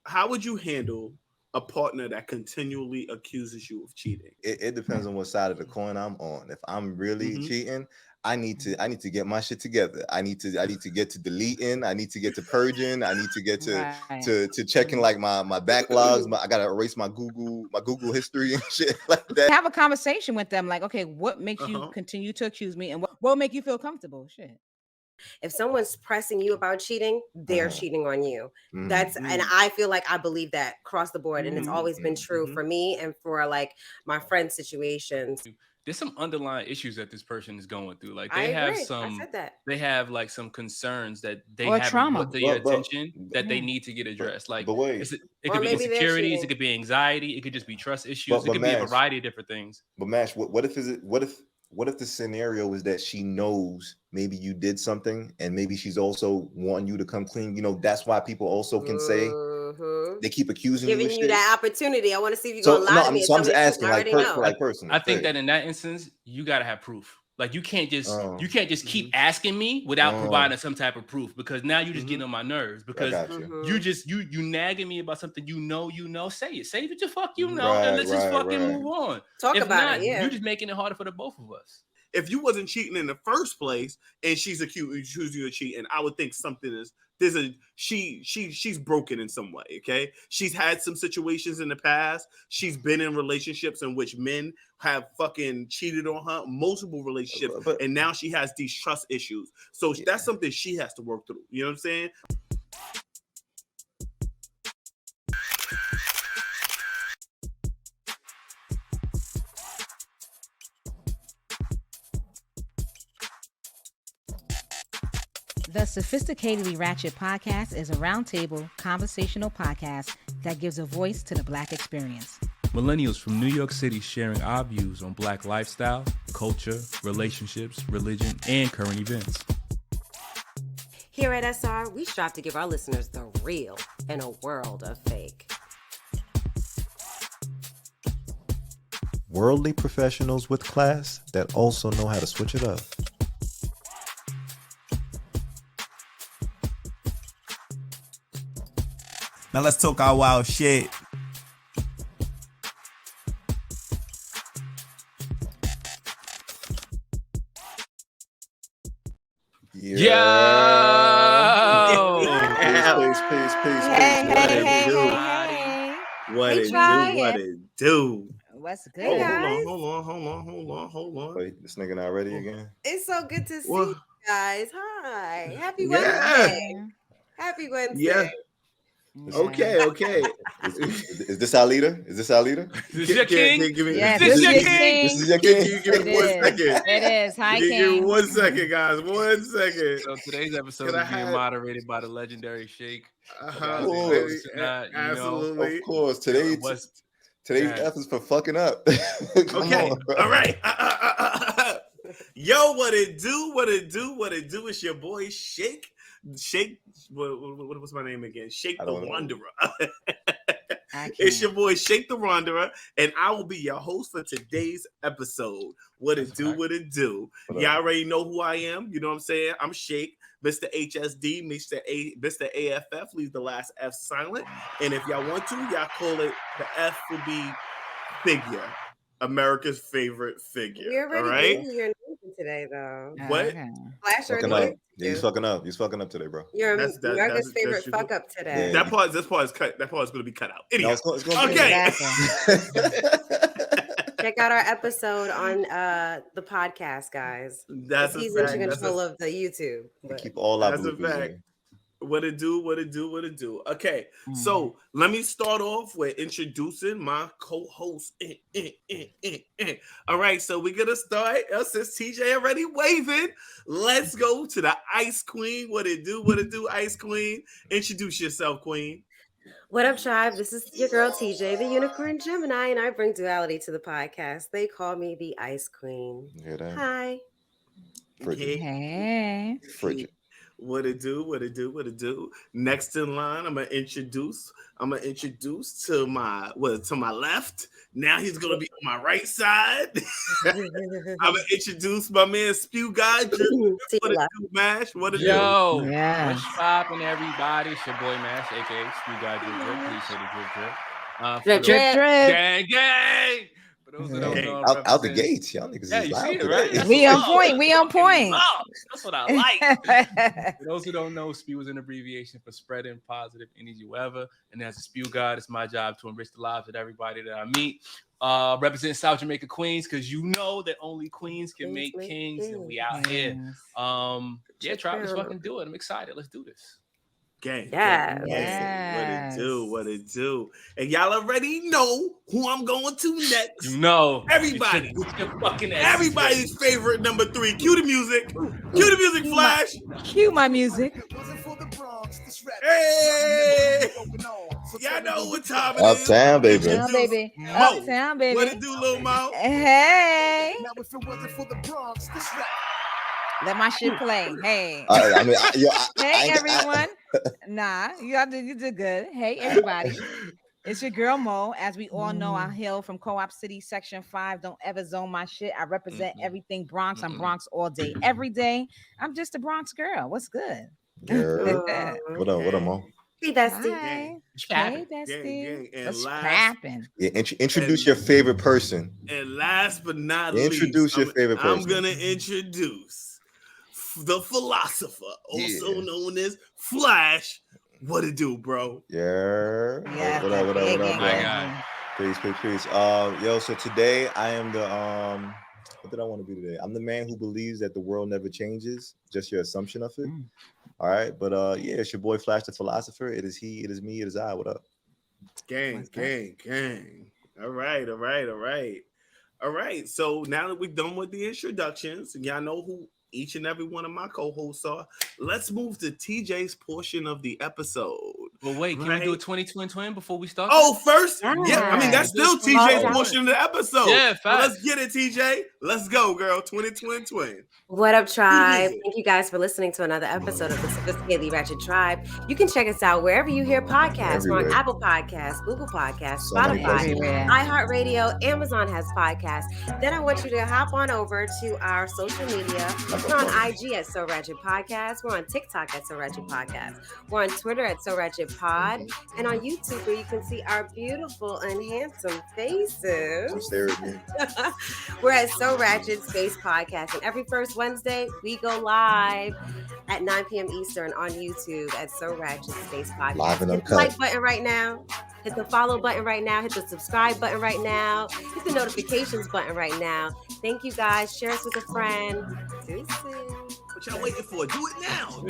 How would you handle a partner that continually accuses you of cheating? It depends on what side of the coin I'm on. If I'm really cheating, I need to get my shit together. I need to get to deleting. I need to get to purging. I need to get to checking like my backlogs. I gotta erase my Google history and shit like that. Have a conversation with them, like, okay, what makes you continue to accuse me, and what will make you feel comfortable? Shit. If someone's pressing you about cheating, they're cheating on you. That's and I feel like I believe that across the board, and it's always been true for me and for like my friend situations. There's some underlying issues that this person is going through. Like I they have agree. some, I said that. they have like some concerns that they Or haven't trauma. put to your attention that they need to get addressed. Like But wait. it could be insecurities, it could be anxiety, it could just be trust issues, it could be a variety of different things. But Mash, what if the scenario is that she knows maybe you did something and maybe she's also wanting you to come clean? You know, that's why people also can say they keep accusing giving you. You that opportunity. I want to see if you're gonna lie to me. So I'm just asking, like person. I think that in that instance, you gotta have proof. Like you can't just keep asking me without providing some type of proof, because now you're just getting on my nerves, because you nagging me about something you know, say it. Say what the fuck you know, and let's just fucking move on. Talk if about not, it, yeah. You're just making it harder for the both of us. If you wasn't cheating in the first place and she's accusing you of cheating, I would think something is she's broken in some way. Okay, she's had some situations in the past. She's been in relationships in which men have fucking cheated on her, multiple relationships, and now she has these trust issues. So that's something she has to work through. You know what I'm saying? The Sophisticatedly Ratchet Podcast is a roundtable conversational podcast that gives a voice to the Black experience. Millennials from New York City sharing our views on Black lifestyle, culture, relationships, religion, and current events. Here at SR, we strive to give our listeners the real in a world of fake. Worldly professionals with class that also know how to switch it up. Now let's talk our wild shit. Peace. What it do? What's good? Hold on. Wait, this nigga not ready again? It's so good to see you guys. Hi. Happy Wednesday. Happy Wednesday. Yeah. Okay. Is this our leader? Is this our leader? Is this your king? Yes, this is your king. This is your king. You give me 1 second. It is. Hi, King. King. Give me 1 second, guys. 1 second. So today's episode is being moderated by the legendary Shake. Absolutely. Of course. Today's F is for fucking up. Okay. All right. Yo, what it do? It's your boy Shake. What's my name again? Shake the Wanderer. It's your boy Shake the Wanderer, and I will be your host for today's episode. What it do? Y'all already know who I am. You know what I'm saying? I'm Shake, Mr. HSD, Mr. AFF. Leave the last F silent. And if y'all want to, y'all call it, the F will be figure. America's favorite figure. We already gave you your name today, though. What? Flash your name. He's fucking up. He's fucking up today, bro. You're America's favorite fuck up today. Yeah. This part is cut. That part is going to be cut out. Anyway. No, it's gonna okay. Check out our episode on the podcast, guys. That's he's in control of the YouTube. We keep all our bloopers. That's a fact. What it do? Okay, so let me start off with introducing my co-host. All right, so we're gonna start. Since TJ already waving, let's go to the Ice Queen. What it do, Ice Queen? Introduce yourself, Queen. What up, tribe? This is your girl TJ, the Unicorn Gemini, and I bring duality to the podcast. They call me the Ice Queen. You hear that? Hi. Frigid. Hey. Frigid. What it do? Next in line, I'm gonna introduce to my left. Now he's gonna be on my right side. I'm gonna introduce my man Spew Guy. What it do, Mash? What it do? Yeah. What's poppin', everybody? It's your boy Mash, aka Spew Guy Drip. Please say the drip. Drip. Gang. For those who don't know, out the gates, y'all niggas. Yeah, you see it, right? We on point. That's what I like. For those who don't know, Spew is an abbreviation for spreading positive energy wherever. And as a Spew God, it's my job to enrich the lives of everybody that I meet. Represent South Jamaica Queens, because you know that only queens can make kings, and we out here. Try to fucking do it. I'm excited. Let's do this. Gang. What it do? And y'all already know who I'm going to next. You know. Everybody. Everybody's favorite number 3. Cue the music. Cue the music, Flash. Cue my music. Hey! Y'all know what time it is. Uptown, baby. Uptown, baby. What it do, Lil Mo? Hey. Let my shit play. Hey. Hey, everyone. You did good. Hey, everybody. It's your girl Mo. As we all know, I hail from Co-op City, Section 5. Don't ever zone my shit. I represent everything Bronx. I'm Bronx all day, every day. I'm just a Bronx girl. What's good? What up, Mo? Hey, bestie. Hey, bestie. What's cracking? Yeah, introduce your favorite person. And last but not least, introduce your favorite person. I'm gonna introduce the philosopher, also known as Flash. What it do, bro? Yeah. What up, my God. Peace. So today I am the what did I want to be today? I'm the man who believes that the world never changes, just your assumption of it. All right, but it's your boy Flash the philosopher. It is he, it is me, it is I. What up? Gang. All right. So now that we're done with the introductions, and y'all know who each and every one of my co-hosts are, let's move to TJ's portion of the episode. Well, wait, can we do a 20 before we start? Oh, first? Yeah, I mean, that's still TJ's portion of the episode. Yeah, so let's get it, TJ. Let's go, girl. 20. What up, tribe? Thank you guys for listening to another episode of the Sophisticatedly Ratchet Tribe. You can check us out wherever you hear podcasts. We're on Apple Podcasts, Google Podcasts, Spotify, iHeartRadio, Amazon has podcasts. Then I want you to hop on over to our social media. We're on IG at So Ratchet Podcast. We're on TikTok at So Ratchet Podcast. We're on Twitter at So Ratchet Pod. And on YouTube, where you can see our beautiful and handsome faces. We're at So Ratchet Space Podcast. And every first Wednesday, we go live at 9 p.m. Eastern on YouTube at So Ratchet Space Podcast. Hit the like button right now. Hit the follow button right now. Hit the subscribe button right now. Hit the notifications button right now. Thank you guys. Share us with a friend. Deuces. What y'all waiting for? Do it now.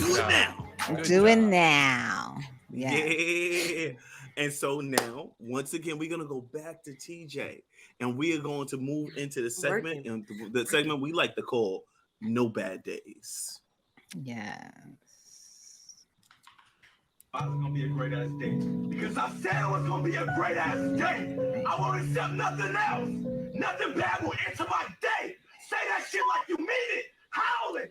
Do it now. Yeah. And so now, once again, we're going to go back to TJ. And we are going to move into the segment. And the segment we like to call No Bad Days. Yes. It's gonna be a great ass day because I said it was gonna be a great ass day. I won't accept nothing else. Nothing bad will enter my day. Say that shit like you mean it. Howl it.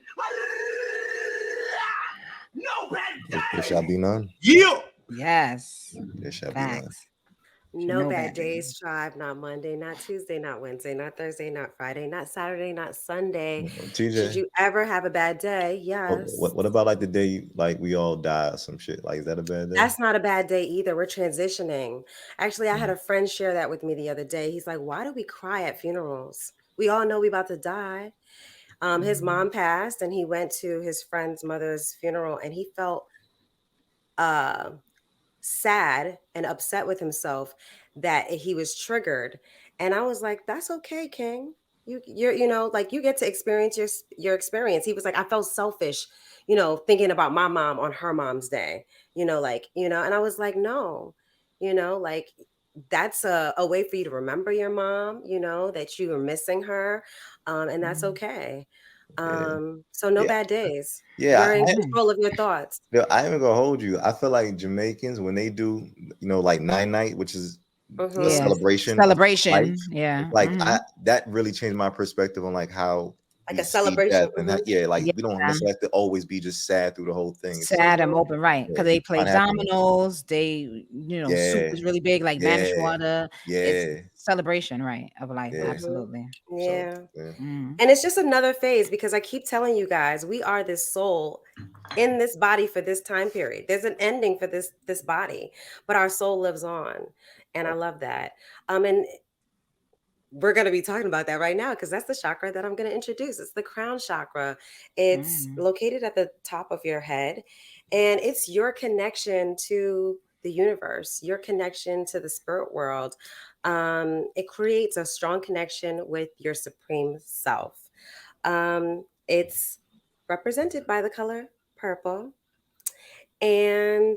No bad day. There shall be none. Yeah. Yes. There shall be none. No bad days, tribe. Not Monday, not Tuesday, not Wednesday, not Thursday, not Friday, not Saturday, not Sunday. TJ, did you ever have a bad day? Yes. What about like the day like we all die or some shit? Like, is that a bad day? That's not a bad day either. We're transitioning. Actually, I had a friend share that with me the other day. He's like, "Why do we cry at funerals? We all know we about to die." His mom passed, and he went to his friend's mother's funeral, and he felt sad and upset with himself that he was triggered. And I was like, that's okay, King. You're you get to experience your experience. He was like, I felt selfish, thinking about my mom on her mom's day, and I was like, no, that's a way for you to remember your mom, that you were missing her. And that's okay. So no bad days. Yeah, you're in control of your thoughts. I ain't gonna hold you. I feel like Jamaicans, when they do, like night, which is a celebration. Life, that really changed my perspective on like how like a celebration. We don't necessarily have to always be just sad through the whole thing. Sad and open, right? Because they play dominoes. They, soup is really big, like Vanish water. It's celebration, right, of life. Absolutely. Yeah. And it's just another phase, because I keep telling you guys, we are this soul in this body for this time period. There's an ending for this body, but our soul lives on, and I love that. And we're going to be talking about that right now, because that's the chakra that I'm going to introduce. It's the crown chakra. It's located at the top of your head, and it's your connection to the universe, your connection to the spirit world. It creates a strong connection with your supreme self. It's represented by the color purple. And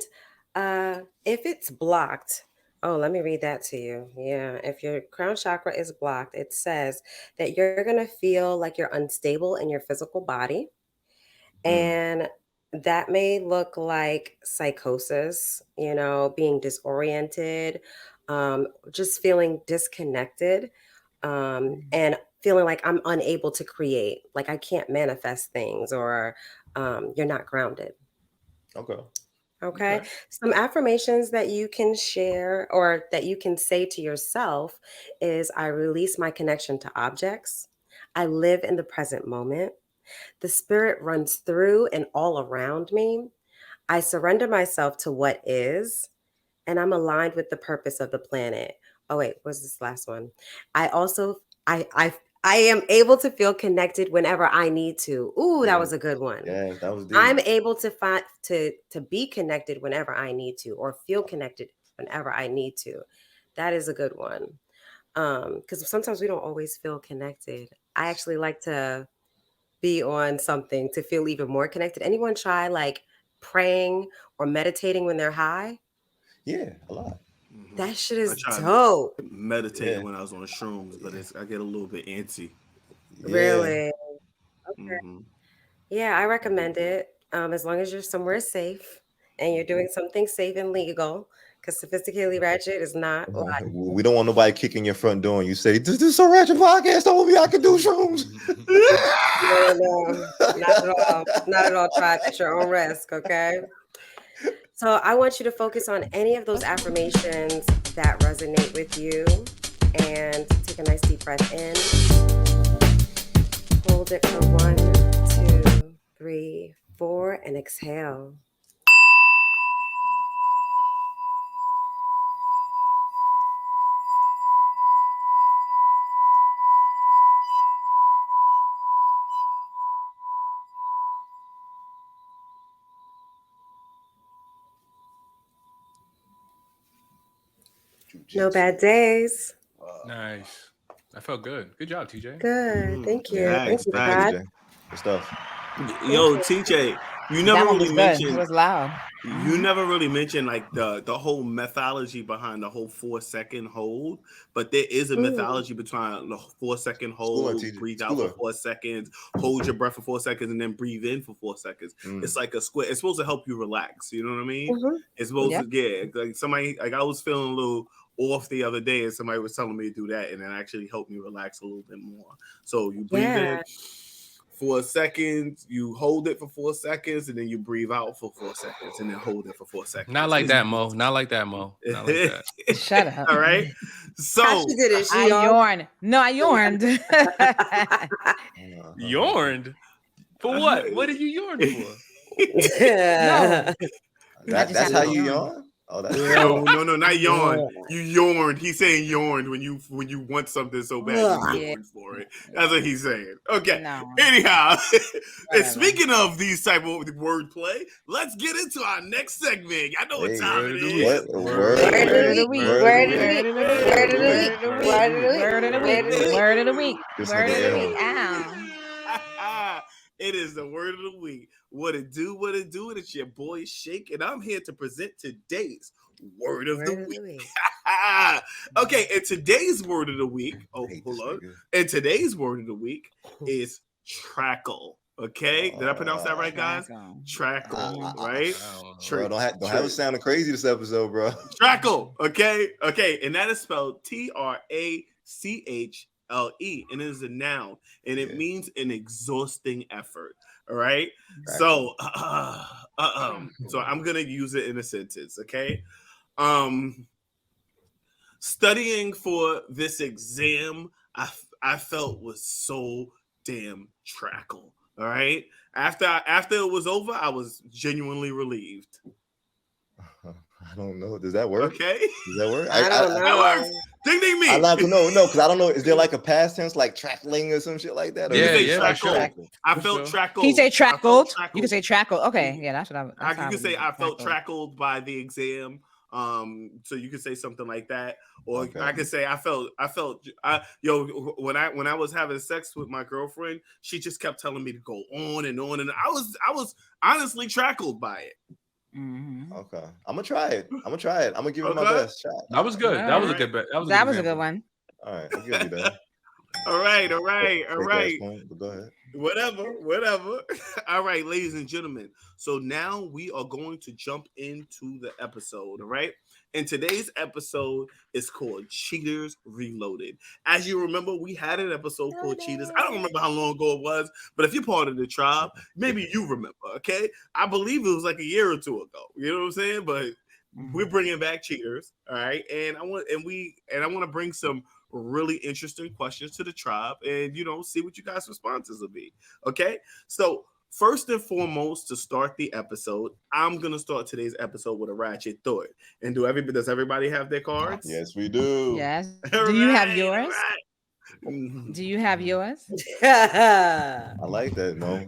if it's blocked, let me read that to you. Yeah. If your crown chakra is blocked, it says that you're going to feel like you're unstable in your physical body. And that may look like psychosis, being disoriented, just feeling disconnected, and feeling like I'm unable to create, like I can't manifest things, or you're not grounded. Okay. Some affirmations that you can share or that you can say to yourself is, I release my connection to objects. I live in the present moment. The spirit runs through and all around me. I surrender myself to what is, and I'm aligned with the purpose of the planet. Oh, wait, what's this last one? I am able to feel connected whenever I need to. Ooh, that was a good one. Yeah, that was deep. I'm able to find to be connected whenever I need to, or feel connected whenever I need to. That is a good one. Because sometimes we don't always feel connected. I actually like to be on something to feel even more connected. Anyone try like praying or meditating when they're high? Yeah, a lot. That shit is dope. Meditating when I was on shrooms, but I get a little bit antsy. Really? Okay. Yeah, I recommend it. As long as you're somewhere safe and you're doing something safe and legal, because Sophisticatedly Ratchet is not. We don't want nobody kicking your front door and you say, "This is a Ratchet podcast told me I can do shrooms." No, not at all. Not at all. Try it at your own risk, okay? So I want you to focus on any of those affirmations that resonate with you, and take a nice deep breath in. Hold it for 1, 2, 3, 4, and exhale. No bad days. Nice. I felt good. Good job, TJ. Good. Thank you. Thanks, TJ. Good stuff. Yo, TJ, you never really mentioned. It was loud. You never really mentioned like the whole mythology behind the whole 4-second hold, but there is a mythology between the 4-second hold, breathe out for 4 seconds, hold your breath for 4 seconds, and then breathe in for 4 seconds. It's like a square. It's supposed to help you relax. You know what I mean? It's supposed to like somebody, like I was feeling a little off the other day, and somebody was telling me to do that, and it actually helped me relax a little bit more. So you breathe in 4 seconds, you hold it for 4 seconds, and then you breathe out for 4 seconds, and then hold it for 4 seconds. Not like that, Mo. Not like that, Mo. Not like that. Shut up. All right. So she did it. I yawned. No, I yawned. Yawned? For what? What did you yawn for? No. That's how you yawn? Oh, that's no, not yawn. You yawned. He's saying yawned when you want something so bad, you yawn for it. That's what he's saying. Okay. No. Anyhow, and speaking of these type of wordplay, let's get into our next segment. I know what time it is. Word of the week. Ow. It is the word of the week. What it do, and it's your boy Shake, and I'm here to present today's word of the week. Okay, and today's word of the week, hold on. And today's word of the week is trackle. Okay, did I pronounce that right, guys? Trackle, right? Bro, don't have it sounding crazy this episode, bro. Trackle, okay, and that is spelled and it is a noun, and it means an exhausting effort. All right. So, so I'm gonna use it in a sentence. Okay. Studying for this exam, I felt was so damn trackle. All right. After it was over, I was genuinely relieved. I don't know. Does that work? Okay. Does that work? I don't know. That works. Ding ding me. I like to know, because I don't know. Is there like a past tense, like trackling or some shit like that? Or Yeah, sure. I felt trackled. Can you say trackled? You can say trackled. Okay, yeah, that's what you can say. I felt trackled by the exam. So you could say something like that, or I could say I felt when I was having sex with my girlfriend, she just kept telling me to go on and on, and I was honestly trackled by it. Mm-hmm. Okay, I'm gonna try it. I'm gonna give it my best shot. That was good. That was a good bet. That was a good one. All right, I'll give you that. All right. But go ahead. Whatever. All right, ladies and gentlemen. So now we are going to jump into the episode. All right. And today's episode is called Cheaters Reloaded. As you remember, we had an episode called Cheaters. I don't remember how long ago it was, but if you're part of the tribe, maybe you remember. Okay. I believe it was like a year or two ago. You know what I'm saying? But we're bringing back Cheaters. All right. And I want to bring some really interesting questions to the tribe and see what you guys' responses will be. Okay, so first and foremost, to start the episode, I'm gonna start today's episode with a ratchet thought. And does everybody have their cards? Yes, we do. Yes. Do you have yours? Do you have yours? I like that. No.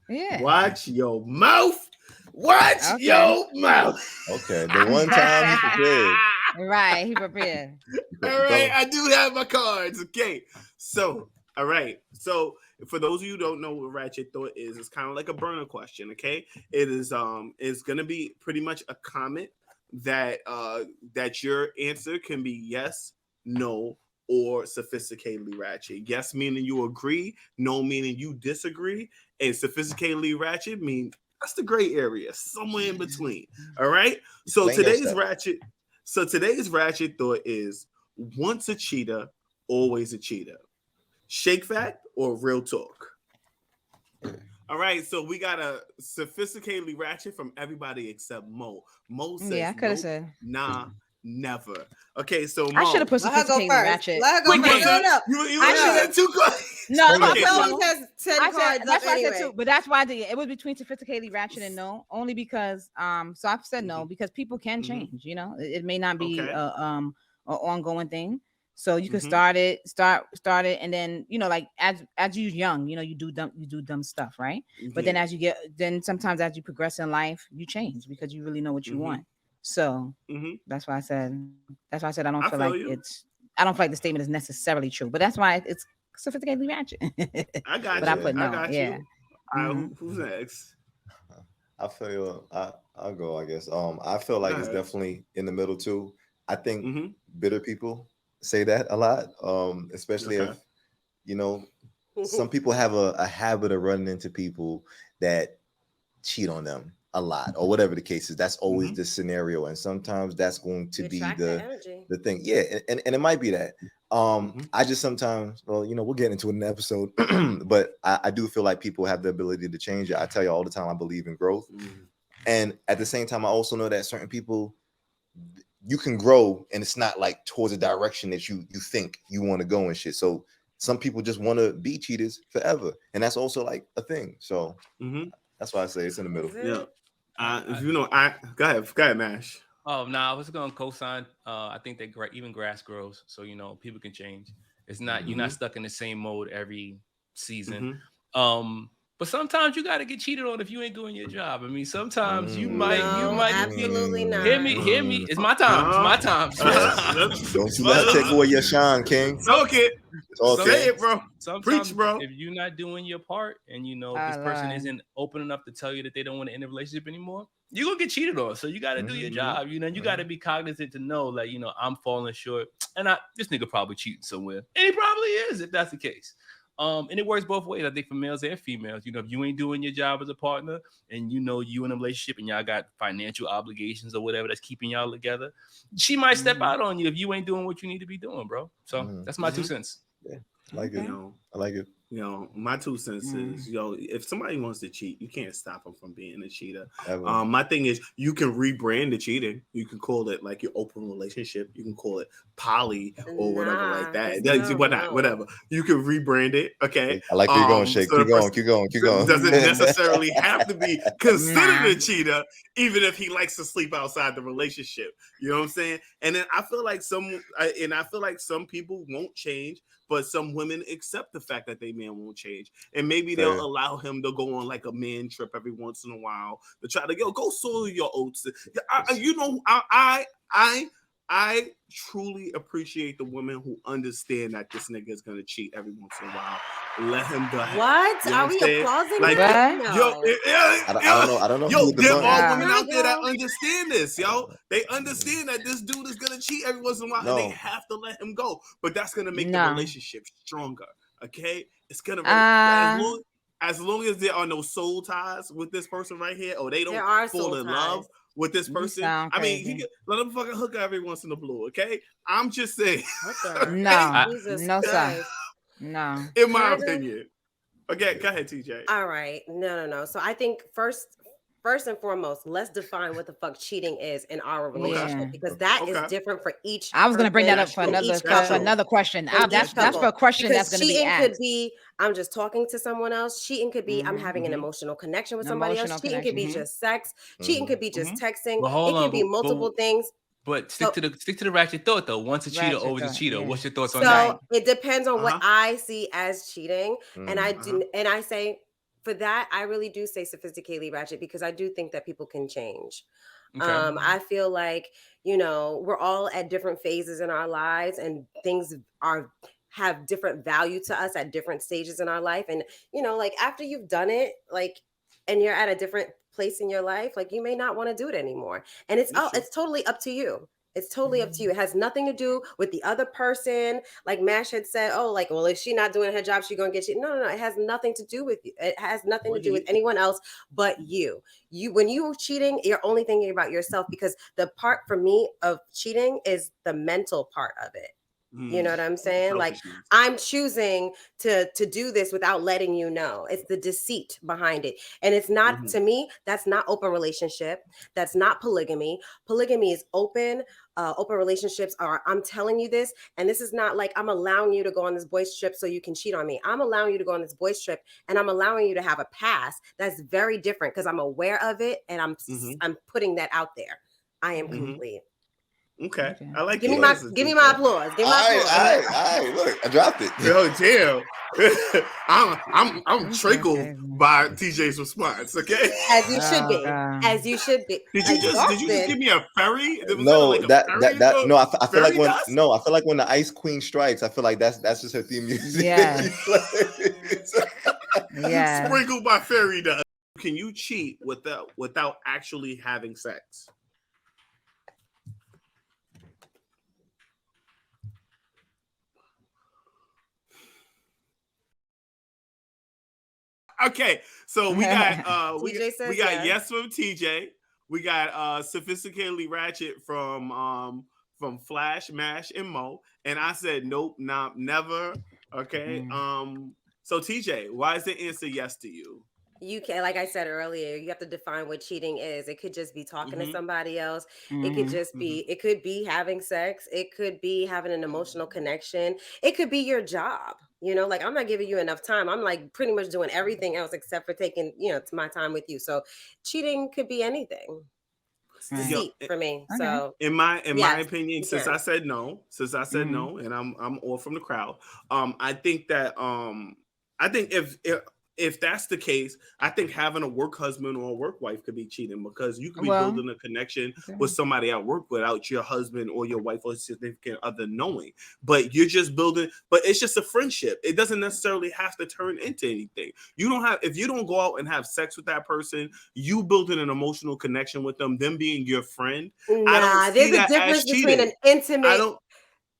Yeah. Watch your mouth. Watch your mouth. Okay, the one time he prepared. Right, he prepared. All right, I do have my cards. Okay, so all right, so for those of you who don't know what ratchet thought is, it's kind of like a burner question. Okay, it is it's gonna be pretty much a comment that your answer can be yes, no, or sophisticatedly ratchet. Yes meaning you agree, no meaning you disagree, and sophisticatedly ratchet means that's the gray area, somewhere in between. All right. So today's ratchet thought is: once a cheater, always a cheater. Shake fact or real talk? All right. So we got a sophisticatedly ratchet from everybody except Mo. Mo says, I could have said, nah, never. Okay, so Mo, I should have put sophisticated ratchet. Let her go first. No. I should have two cards. No, okay, always has 10 cards. That's why I said two, but that's why it was between sophisticatedly ratchet and no, only because so I've said no because people can change. It may not be an ongoing thing. So you can start it, and then like as you're young, you do dumb stuff, right? But then sometimes as you progress in life, you change because you really know what you want. So that's why I said I don't feel like the statement is necessarily true, but that's why it's sophisticatedly ratchet. I got but you. I put no. I got yeah. you. All right, who's next? I feel I'll go. I guess. I feel like it's definitely in the middle too. I think bitter people say that a lot, especially if some people have a habit of running into people that cheat on them a lot or whatever the case is. That's always the scenario, and sometimes that's going to be the thing. Yeah, and it might be that. I just sometimes, we'll get into it in the episode, but I do feel like people have the ability to change it. I tell you all the time, I believe in growth, and at the same time, I also know that certain people, you can grow, and it's not like towards a direction that you think you want to go and shit. So some people just want to be cheaters forever, and that's also like a thing. So that's why I say it's in the middle. Yeah. Go ahead, Mash. Oh no, I was gonna co-sign. I think that even grass grows, so people can change. It's not you're not stuck in the same mode every season. But sometimes you got to get cheated on if you ain't doing your job. I mean, sometimes you might absolutely not. Hear me. It's my time. It's my time. Don't you let take away your shine, King. Soak it. Say it, bro. Preach, bro. If you're not doing your part, and this person isn't open enough to tell you that they don't want to end a relationship anymore, you're gonna get cheated on. So you got to do your job. You got to be cognizant to know, like, I'm falling short, and this nigga probably cheating somewhere, and he probably is if that's the case. And it works both ways, I think, for males and females. If you ain't doing your job as a partner and you in a relationship and y'all got financial obligations or whatever that's keeping y'all together, she might step out on you if you ain't doing what you need to be doing, bro. So that's my 2 cents. Yeah. Like it. I like it. My 2 cents is, if somebody wants to cheat, you can't stop them from being a cheater. Ever. My thing is, you can rebrand the cheating. You can call it like your open relationship. You can call it poly or whatever like that. Whatever. You can rebrand it. Okay. I like where you're going, Shake. So keep going. Doesn't necessarily have to be considered a cheater, even if he likes to sleep outside the relationship. You know what I'm saying? And then I feel like some people won't change. But some women accept the fact that they man won't change, and maybe they'll allow him to go on like a man trip every once in a while to try to go soil your oats. I truly appreciate the women who understand that this nigga is gonna cheat every once in a while. Let him go ahead. What? You know Are we applauding like, that? No. I don't know. Yo, there are women out there that understand this, yo. They understand that this dude is gonna cheat every once in a while, and they have to let him go. But that's gonna make the relationship stronger. Okay, it's gonna as long as there are no soul ties with this person right here, or they don't fall in love with this person. I mean, he can let him fucking hook every once in a blue. Okay, I'm just saying. No, sir. No. In my opinion. Okay, go ahead, TJ. All right. No. So I think first and foremost, let's define what the fuck cheating is in our relationship, because that is different for each. I was going to bring that up for another question. That's for a question that's going to be asked. Cheating could be I'm just talking to someone else. Cheating could be I'm having an emotional connection with somebody else. Cheating could be just sex. Cheating could be just texting. It could be multiple things. But stick to the ratchet thought though. Once a cheater, always a cheater. What's your thoughts on that? So it depends on what I see as cheating, and I say. For that, I really do say sophisticatedly ratchet, because I do think that people can change. Okay. I feel like, we're all at different phases in our lives, and things have different value to us at different stages in our life. And, like after you've done it, like, and you're at a different place in your life, like you may not want to do it anymore. And it's totally up to you. It's totally up to you. It has nothing to do with the other person. Like Mash had said, well, if she's not doing her job, she's going to get you. No. It has nothing to do with you. It has nothing to do with anyone else but you. When you're cheating, you're only thinking about yourself, because the part for me of cheating is the mental part of it. You know what I'm saying? Like I'm choosing to do this without letting you know. It's the deceit behind it. And it's not, to me, that's not open relationship. That's not polygamy. Polygamy is open. Open relationships are, I'm telling you this, and this is not like I'm allowing you to go on this boys trip so you can cheat on me. I'm allowing you to go on this boys trip, and I'm allowing you to have a past. That's very different, because I'm aware of it, and I'm putting that out there. I am complete. Okay. I like give me my applause. Give me my applause. All right. Look, I dropped it. Oh damn. I'm trickled by TJ's response. Okay. As you should be. As you should be. Did you just give me a fairy? No, I feel like when the Ice Queen strikes, I feel like that's just her theme music. Yeah. Sprinkled by fairy dust. Can you cheat without actually having sex? Okay, so we got we got yes from TJ. We got sophisticatedly ratchet from Flash, Mash, and Mo. And I said nope, nah, never. Okay. So TJ, why is the answer yes to you? You can, like I said earlier, you have to define what cheating is. It could just be talking to somebody else. It could just be, it could be having sex. It could be having an emotional connection. It could be your job. Like I'm not giving you enough time. I'm like pretty much doing everything else except for taking, my time with you. So cheating could be anything. It's deceit for me. Okay. So in my opinion, since I said no, and I'm all from the crowd. I think that if that's the case, I think having a work husband or a work wife could be cheating, because you could be building a connection with somebody at work without your husband or your wife or significant other knowing. But you're just building, but it's just a friendship. It doesn't necessarily have to turn into anything. If you don't go out and have sex with that person, you building an emotional connection with them being your friend. Nah, there's a difference between an intimate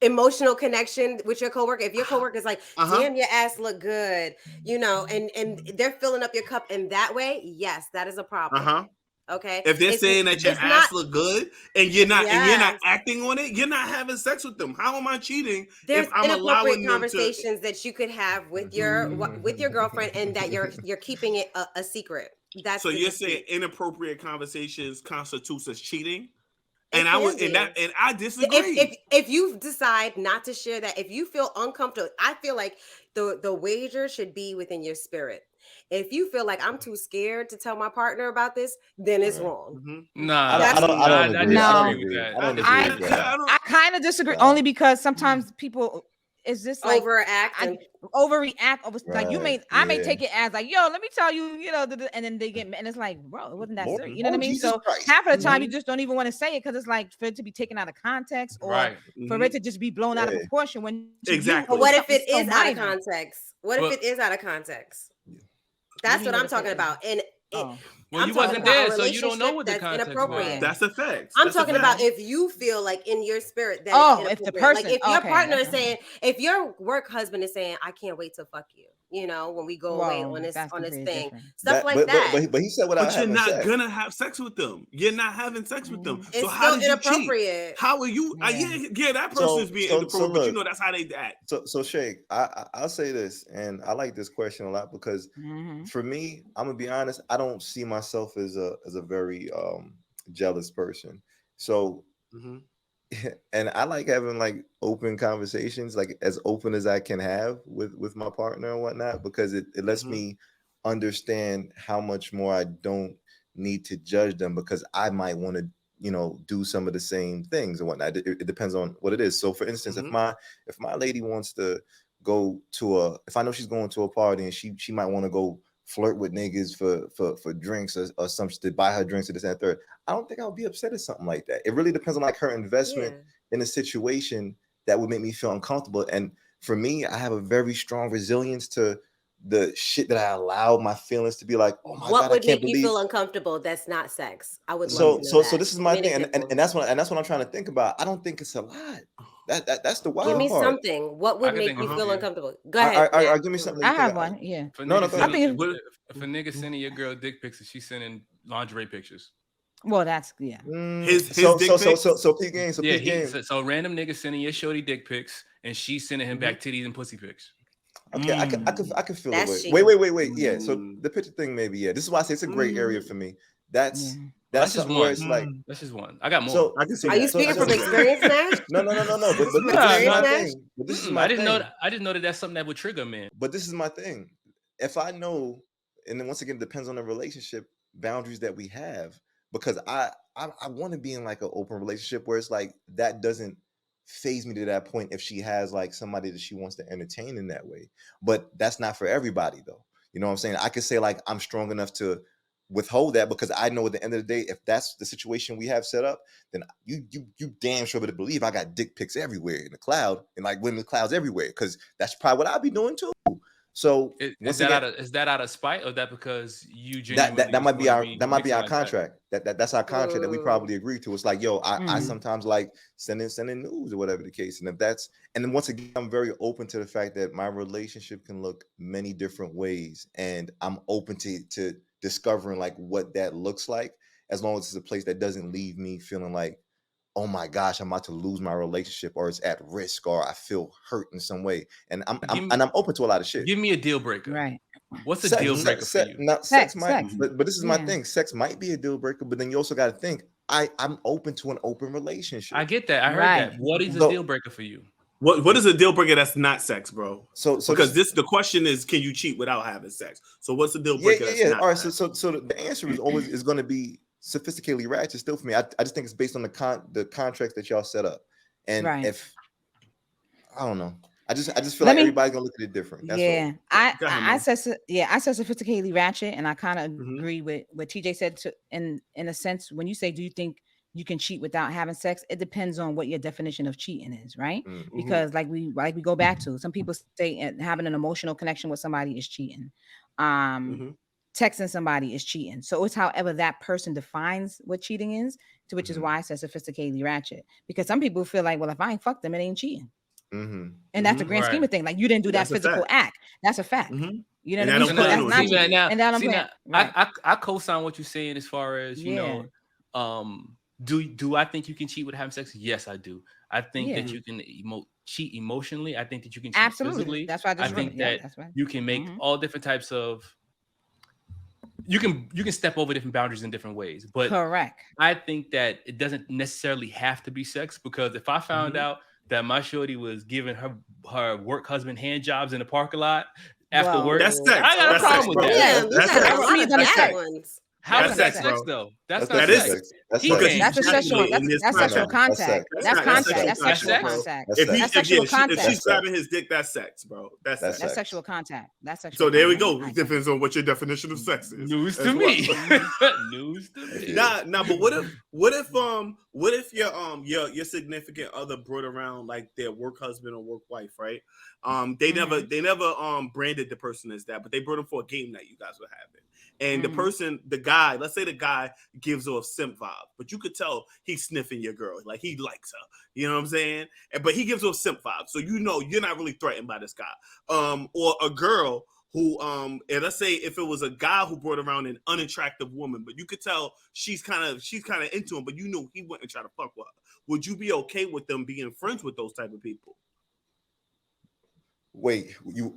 emotional connection with your coworker. If your coworker is like, damn, your ass look good, and they're filling up your cup in that way, yes, that is a problem. Okay. If they're saying that your ass look good and you're not acting on it, you're not having sex with them. How am I cheating? There's if I'm inappropriate conversations that you could have with your girlfriend, and that you're keeping it a secret. That's so you're saying inappropriate conversations constitutes as cheating? And I I disagree. If you decide not to share that, if you feel uncomfortable, I feel like the wager should be within your spirit. If you feel like I'm too scared to tell my partner about this, then it's wrong. Mm-hmm. I don't agree. I kind of disagree, only because sometimes people is this like overreact. Like I may take it as like, yo, let me tell you, and then they get, and it's like, bro, it wasn't that serious. You know what I mean? Jesus so Christ. Half of the time you just don't even want to say it because it's like for it to be taken out of context or for it to just be blown out of proportion. When exactly. But what if it is out of context? What if it is out of context? That's what I'm talking about. And you wasn't there, so you don't know what the context was. That's a fact. I'm talking about if you feel like in your spirit that if the person, like if your partner is saying, if your work husband is saying, I can't wait to fuck you, when we go away on this thing, different. stuff like that. But he said but you're not gonna have sex with them. You're not having sex with them. It's so how still inappropriate. Cheat? How are you? that person is being inappropriate. But that's how they act. So Shake, I'll say this, and I like this question a lot because for me, I'm gonna be honest, I don't see myself as a very jealous person. So and I like having like open conversations, like as open as I can have with my partner and whatnot, because it lets me understand how much more I don't need to judge them, because I might want to do some of the same things and whatnot. It depends on what it is. So for instance, if my lady wants to go to if I know she's going to a party and she might want to go flirt with niggas for drinks or something, to buy her drinks or this and that third, I don't think I'll be upset at something like that. It really depends on like her investment in a situation that would make me feel uncomfortable. And for me, I have a very strong resilience to the shit that I allow my feelings to be like, oh my God, what would make you feel uncomfortable that's not sex? I would love to know that. So this is my thing, and that's what I'm trying to think about. I don't think it's a lot. That's the wild part. Give me something. What would make you feel uncomfortable? Go ahead. Give me something. I have one. Yeah. If a nigga sending your girl dick pics and she's sending lingerie pictures. Well, that's his dick pics. So peak game. So random nigga sending your shorty dick pics and she's sending him back titties and pussy pics. Okay, I can feel it. Wait. Yeah. So the picture thing, maybe. Yeah. This is why I say it's a great area for me. That's just one. It's like that's just one. I got more. So I can see. Are you speaking from experience, man? No. But this is my thing. I didn't know that that's something that would trigger men. But this is my thing. If I know, and then once again, it depends on the relationship boundaries that we have, because I want to be in like an open relationship where it's like that doesn't phase me to that point if she has like somebody that she wants to entertain in that way. But that's not for everybody though. You know what I'm saying? I could say like I'm strong enough to withhold that, because I know at the end of the day, if that's the situation we have set up, then you damn sure better believe I got dick pics everywhere in the cloud, and like women clouds everywhere, because that's probably what I'll be doing too. So is that out of spite, or that because you genuinely that might be our contract? That's our contract that we probably agree to. It's like, yo, I sometimes like sending news or whatever the case, and then once again, I'm very open to the fact that my relationship can look many different ways, and I'm open to discovering like what that looks like, as long as it's a place that doesn't leave me feeling like, oh my gosh, I'm about to lose my relationship, or it's at risk, or I feel hurt in some way. And I'm open to a lot of shit. Give me a deal breaker. Right. What's a deal breaker for you? Sex might, but this is my thing. Sex might be a deal breaker, but then you also got to think, I'm open to an open relationship. I get that. I heard that. What is a deal breaker for you? What is a deal breaker that's not sex, bro? So because the question is, can you cheat without having sex? So what's the deal breaker? Yeah. All right. So the answer is going to be sophisticatedly ratchet still for me. I just think it's based on the contracts that y'all set up, and if I don't know, I just feel like everybody's gonna look at it different. That's all. I said sophisticatedly ratchet, and I kind of agree with what TJ said. In a sense, when you say, do you think you can cheat without having sex? It depends on what your definition of cheating is, right? Because like we go back to, some people say having an emotional connection with somebody is cheating. Texting somebody is cheating. So it's however that person defines what cheating is, to which is why I said sophisticatedly ratchet. Because some people feel like, well, if I ain't fucked them, it ain't cheating. And that's the grand scheme of things. Like you didn't do that physical act. That's a fact. You know what I mean? I co-sign what you're saying as far as you know. Do I think you can cheat with having sex? Yes, I do. I think that you can cheat emotionally. I think that you can cheat physically. That's why I think that you can make all different types of. You can step over different boundaries in different ways, but correct. I think that it doesn't necessarily have to be sex, because if I found out that my shorty was giving her work husband hand jobs in the parking lot after work, that's sex. I got a problem with that. That's sex. How is that sex though? That's not sex. That's a sexual. That's sexual contact. That's contact. That's sexual contact. If she's grabbing his dick, that's sex, bro. That's sexual contact. That's sexual. So there we go. It depends on what your definition of sex is. News to me. News to me. Nah. But what if your significant other brought around like their work husband or work wife, right? They never branded the person as that, but they brought him for a game night you guys were having. And the guy, let's say the guy gives off simp vibe, but you could tell he's sniffing your girl, like he likes her. You know what I'm saying? But he gives off simp vibe, so you know you're not really threatened by this guy. Or a girl who, and let's say if it was a guy who brought around an unattractive woman, but you could tell she's kind of into him, but you know he wouldn't try to fuck with her. Would you be okay with them being friends with those type of people? Wait,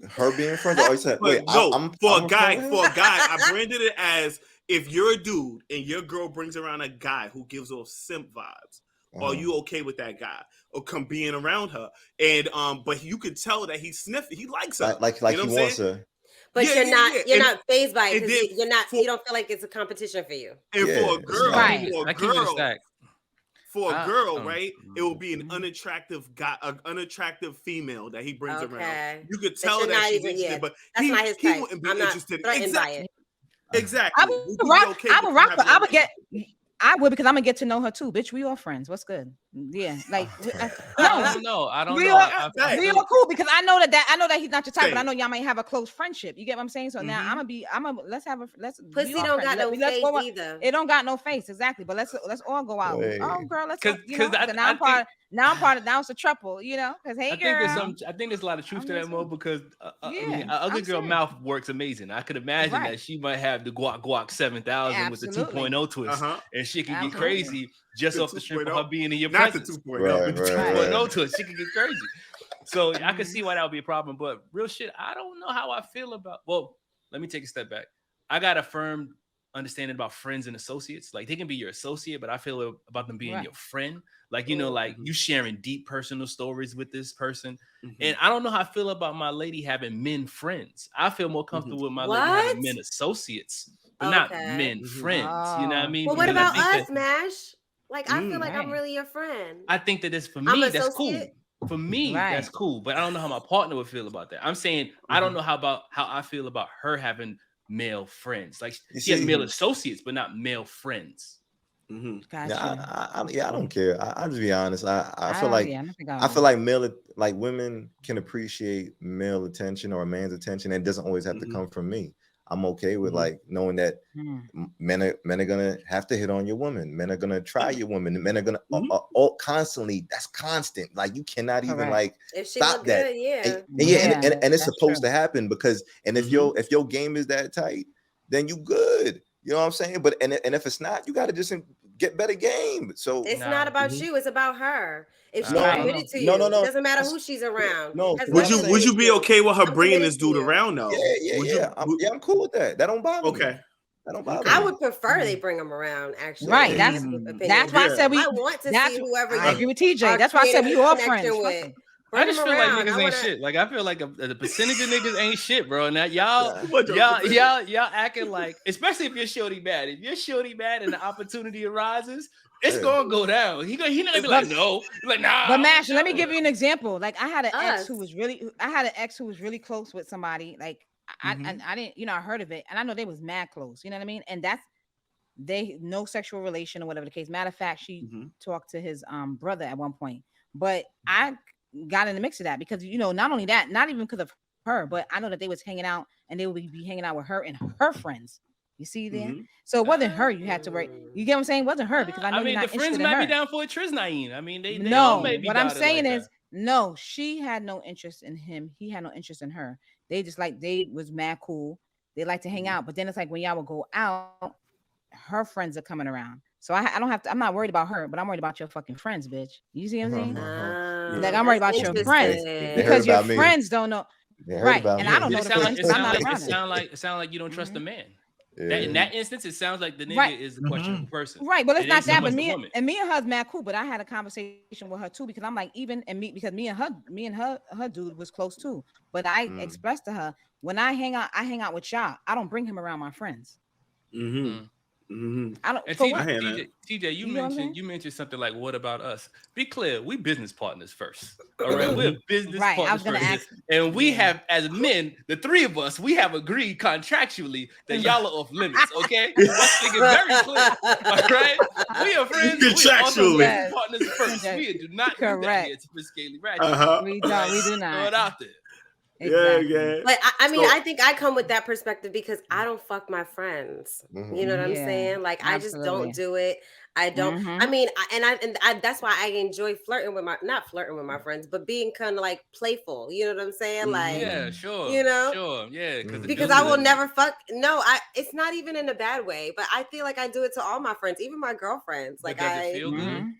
her being friends? Or said, wait, for a guy, I branded it as if you're a dude and your girl brings around a guy who gives off simp vibes. Are you okay with that guy or come being around her? And but you could tell that he's sniffing. He likes her, like he wants her. But you're not fazed by it because you don't feel like it's a competition for you. And for a girl, right? It will be an unattractive guy, an unattractive female that he brings around. You could tell that she's interested, but that's not his type. Wouldn't be I'm not interested. threatened by it. Exactly. I would, because I'm gonna get to know her too, bitch. We all friends. What's good? Yeah, like I don't know. We all cool, because I know that he's not your type, but I know y'all might have a close friendship. You get what I'm saying? So now let's pussy don't got no face either. It don't got no face, exactly. But let's all go out. Oh girl, let's go. Now it's a triple, you know. Because hey girl, I think there's a lot of truth to that, Mo, because an ugly girl mouth works amazing. I could imagine that she might have the guac 7000 with the 2.0 twist, and she can get crazy just off the strength of her being in your presence. Not the 2.0, but the 2.0 twist, she can get crazy. So I can see why that would be a problem. But real shit, I don't know how I feel about. Well, let me take a step back. I got a firm understanding about friends and associates. Like they can be your associate, but I feel about them being your friend. Like, you know, like you sharing deep personal stories with this person. And I don't know how I feel about my lady having men friends. I feel more comfortable with my lady having men associates, but not men friends. You know what I mean? Well, what about us, Mash? Like, I feel like I'm really your friend. I think that it's for me, that's cool. For me, that's cool. But I don't know how my partner would feel about that. I'm saying I don't know how I feel about her having male friends. Like she has male associates, but not male friends. Gotcha. Yeah, I don't care. I'll just be honest. I feel like women can appreciate male attention or a man's attention. And it doesn't always have to come from me. I'm okay with like knowing that men are gonna have to hit on your woman. Men are gonna try your woman. Men are gonna all constantly. That's constant. Like you cannot even like stop that. Good, and it's supposed to happen because if your game is that tight, then you good. You know what I'm saying? But and if it's not, you gotta just get better game. So it's not about you. It's about her. If she's committed to you, it doesn't matter who she's around. Would you be okay with her bringing this dude around though? Yeah. I'm cool with that. That don't bother me. That don't bother me. I would prefer they bring him around. Actually, right? That's why I said I want to see whoever. I agree with TJ. That's why I said we all friends. I just feel like niggas ain't shit. Like I feel like the percentage of niggas ain't shit, bro. And that y'all acting like, especially if you're shorty bad. If you're shorty bad and the opportunity arises, it's gonna go down. He not gonna be like, no. He's like, nah. But Mash, let me give you an example. Like I had an ex who was really close with somebody. Like I didn't, you know, I heard of it, and I know they was mad close. You know what I mean? And that's no sexual relation or whatever the case. Matter of fact, she talked to his brother at one point, but I got in the mix of that because, you know, not only that, not even because of her, but I know that they was hanging out and they would be hanging out with her and her friends. You see there? So it wasn't her you had to worry. You get what I'm saying? It wasn't her because I know the you're not friends might be down for a Triznaine. I mean, they no. may be What I'm saying is No, she had no interest in him. He had no interest in her. They just like they was mad cool. They like to hang out, but then it's like when y'all would go out, her friends are coming around. So I don't have to. I'm not worried about her, but I'm worried about your fucking friends, bitch. You see what I'm saying? Like I'm worried about your friends because your friends don't know. Right, and I don't know the friends. It sounds like you don't trust the man. That in that instance, it sounds like the nigga is the questionable person. Right, but it's not that. But me and her's mad cool. But I had a conversation with her too because I'm like because me and her dude was close too. But I expressed to her when I hang out with y'all. I don't bring him around my friends. I don't. And TJ, you mentioned something like, "What about us?" Be clear, we business partners first. All right, we're business partners I was gonna first, and we have, as men, the three of us, we have agreed contractually that y'all are off limits. Okay, let's make it very clear. All right, we are friends. Contractually, we are business partners first. We do not do that here. Sophisticatedly Ratchet. We do not. Throw it out there. Exactly. Yeah. But I mean, I think I come with that perspective because I don't fuck my friends. You know what I'm saying? Like, I just don't do it. I don't. I mean, I that's why I enjoy not flirting with my friends, but being kind of like playful. You know what I'm saying? Like, yeah, sure. You know, sure, yeah. Because I will never fuck. No, it's not even in a bad way, but I feel like I do it to all my friends, even my girlfriends. Like, does it feel good?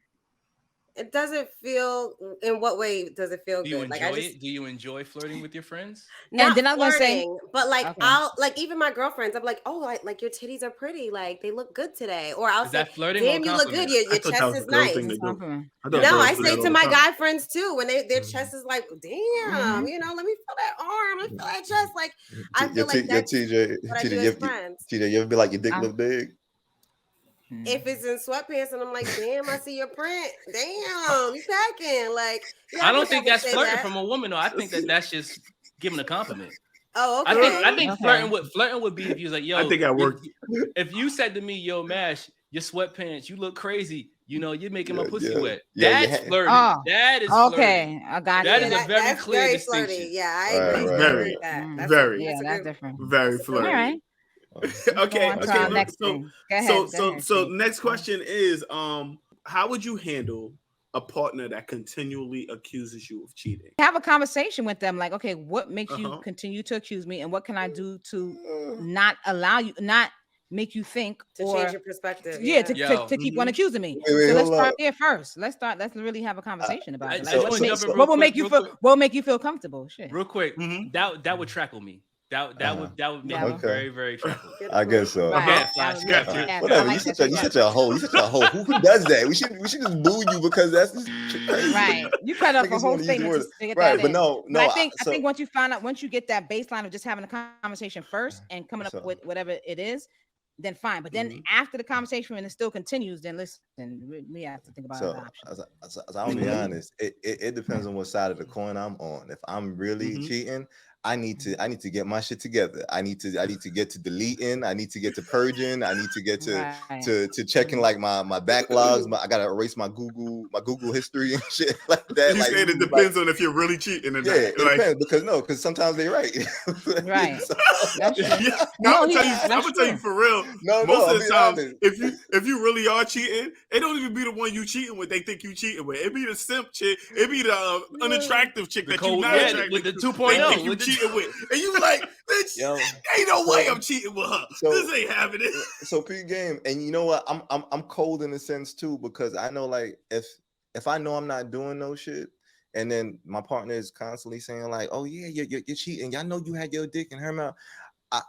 It doesn't feel. In what way does it feel good? Like, do you enjoy flirting with your friends? Not then I was saying, but like I'll like even my girlfriends. I'm like, oh, like your titties are pretty. Like they look good today. Or I'll say, damn, you look good. Your chest is nice. No, I say to my guy friends too when their chest is like, damn, you know, let me feel that arm, let me feel that chest. Like I feel like that's what I do as friends. TJ, you ever be like your dick look big? If it's in sweatpants and I'm like, damn, I see your print. Damn, you packing. Like, I don't think that's flirting from a woman, though. I think that's just giving a compliment. Oh, okay. I think flirting would be if you was like, yo, I think I worked. If you said to me, yo, Mash, your sweatpants, you look crazy. You know, you're making my pussy wet. That's flirting. That is okay. Flirting. I got that you. Is a very clear distinction. Flirty. Yeah, I agree. Very, very. Yeah, that's different. Very flirty. All right. Okay. Next thing. Go ahead, So next question is, how would you handle a partner that continually accuses you of cheating? Have a conversation with them, like, okay, what makes you continue to accuse me, and what can I do to not allow you, not make you think to change your perspective? Yeah, to keep on accusing me. So let's start there first. Let's really have a really have a conversation about it. Like, what will make you feel? What will make you feel comfortable? Shit. Real quick, that would trackle me. That would make me very, very trackable. I guess so. Right. Whatever. You such a hoe. Who does that? We should just boo you because that's just crazy. Right. You cut up a whole statement. Right, but no. I think once you get that baseline of just having a conversation first and coming up with whatever it is, then fine. But then after the conversation and it still continues, then listen, we have to think about other options. I'll be honest. It depends on what side of the coin I'm on. If I'm really cheating, I need to get my shit together. I need to get to deleting. I need to get to purging. I need to get to checking like my backlogs. I gotta erase my Google history and shit like that. You saying it depends on if you're really cheating or not. Yeah, it depends because sometimes they're right. Right. I'm gonna tell you for real. Most of the time, if you really are cheating, it don't even be the one you cheating with. They think you cheating with. It be the simp chick. It be the unattractive chick that you not attracted with the 2.0. With, and you like, bitch, ain't no way I'm cheating with her. This ain't happening. So P-game, and you know what? I'm cold in a sense too, because I know like if I know I'm not doing no shit, and then my partner is constantly saying like, oh yeah, you're cheating. I know you had your dick in her mouth.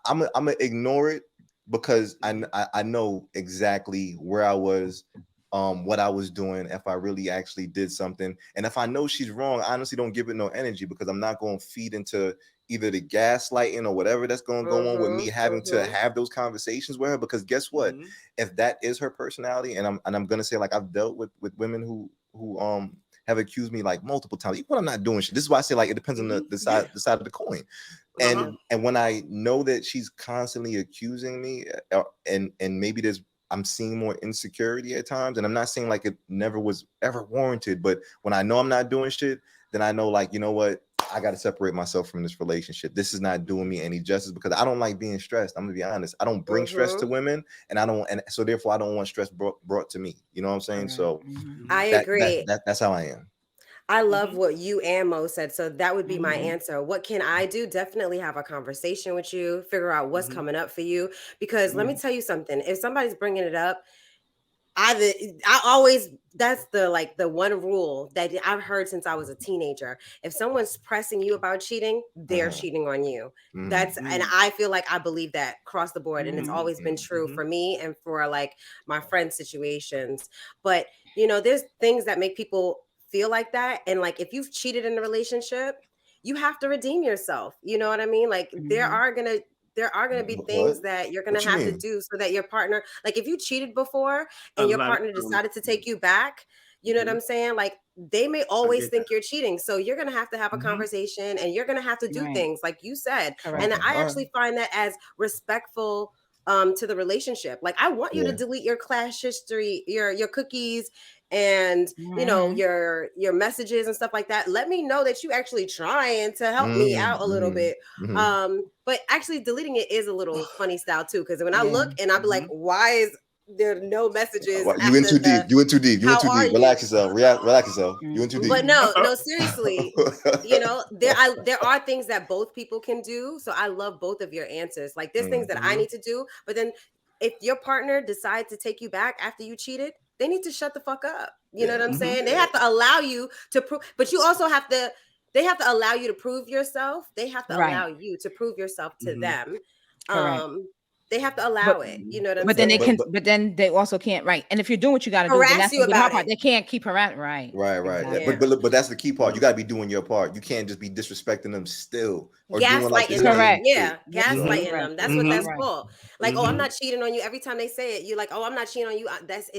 I'm gonna ignore it because I know exactly where I was. What I was doing, if I really actually did something, and if I know she's wrong, I honestly don't give it no energy because I'm not going to feed into either the gaslighting or whatever that's going to go on with me having to have those conversations with her. Because guess what? If that is her personality, and I'm going to say like I've dealt with women who have accused me like multiple times, even when I'm not doing shit. This is why I say like it depends on the side of the coin. And when I know that she's constantly accusing me, and maybe I'm seeing more insecurity at times, and I'm not saying like it never was ever warranted, but when I know I'm not doing shit, then I know like, you know what, I got to separate myself from this relationship. This is not doing me any justice because I don't like being stressed. I'm gonna be honest. I don't bring stress to women, and so therefore I don't want stress brought to me. You know what I'm saying? So I agree. That's how I am. I love what you and Mo said. So that would be my answer. What can I do? Definitely have a conversation with you, figure out what's coming up for you. Because let me tell you something. If somebody's bringing it up, I always, that's the one rule that I've heard since I was a teenager. If someone's pressing you about cheating, they're cheating on you. That's, and I feel like I believe that across the board. And it's always been true for me and for like my friend situations. But you know, there's things that make people feel like that. And like, if you've cheated in a relationship, you have to redeem yourself. You know what I mean? Like there are going to be things that you're going to have to do so that your partner, like if you cheated before and your partner decided to take you back, you know what I'm saying? Like they may always think you're cheating. So you're going to have a conversation and you're going to have to do things like you said. Correct. And I actually find that as respectful to the relationship. Like I want you to delete your class history, your cookies, and you know your messages and stuff like that. Let me know that you actually trying to help me out a little bit. But actually deleting it is a little funny style too, because when I look and I'll be like, why is there no messages? You in too deep. You in too deep. Relax yourself. Relax yourself. You in too deep. But no, seriously. You know, there are things that both people can do. So I love both of your answers. Like there's things that I need to do, but then if your partner decides to take you back after you cheated, they need to shut the fuck up. You know what I'm saying? They have to allow you to prove, but you also have to. They have to allow you to prove yourself. They have to allow you to prove yourself to them. They have to allow it. You know what I'm saying? But then they can. But then they also can't. Right. And if you're doing what you got to do, then that's the good part. They can't keep harassing. Right. Exactly. But that's the key part. You got to be doing your part. You can't just be disrespecting them still. Or gaslighting them. Correct. Yeah. Gaslighting them. That's what that's called. Like, oh, I'm not cheating on you. Every time they say it, you're like, oh, I'm not cheating on you. That's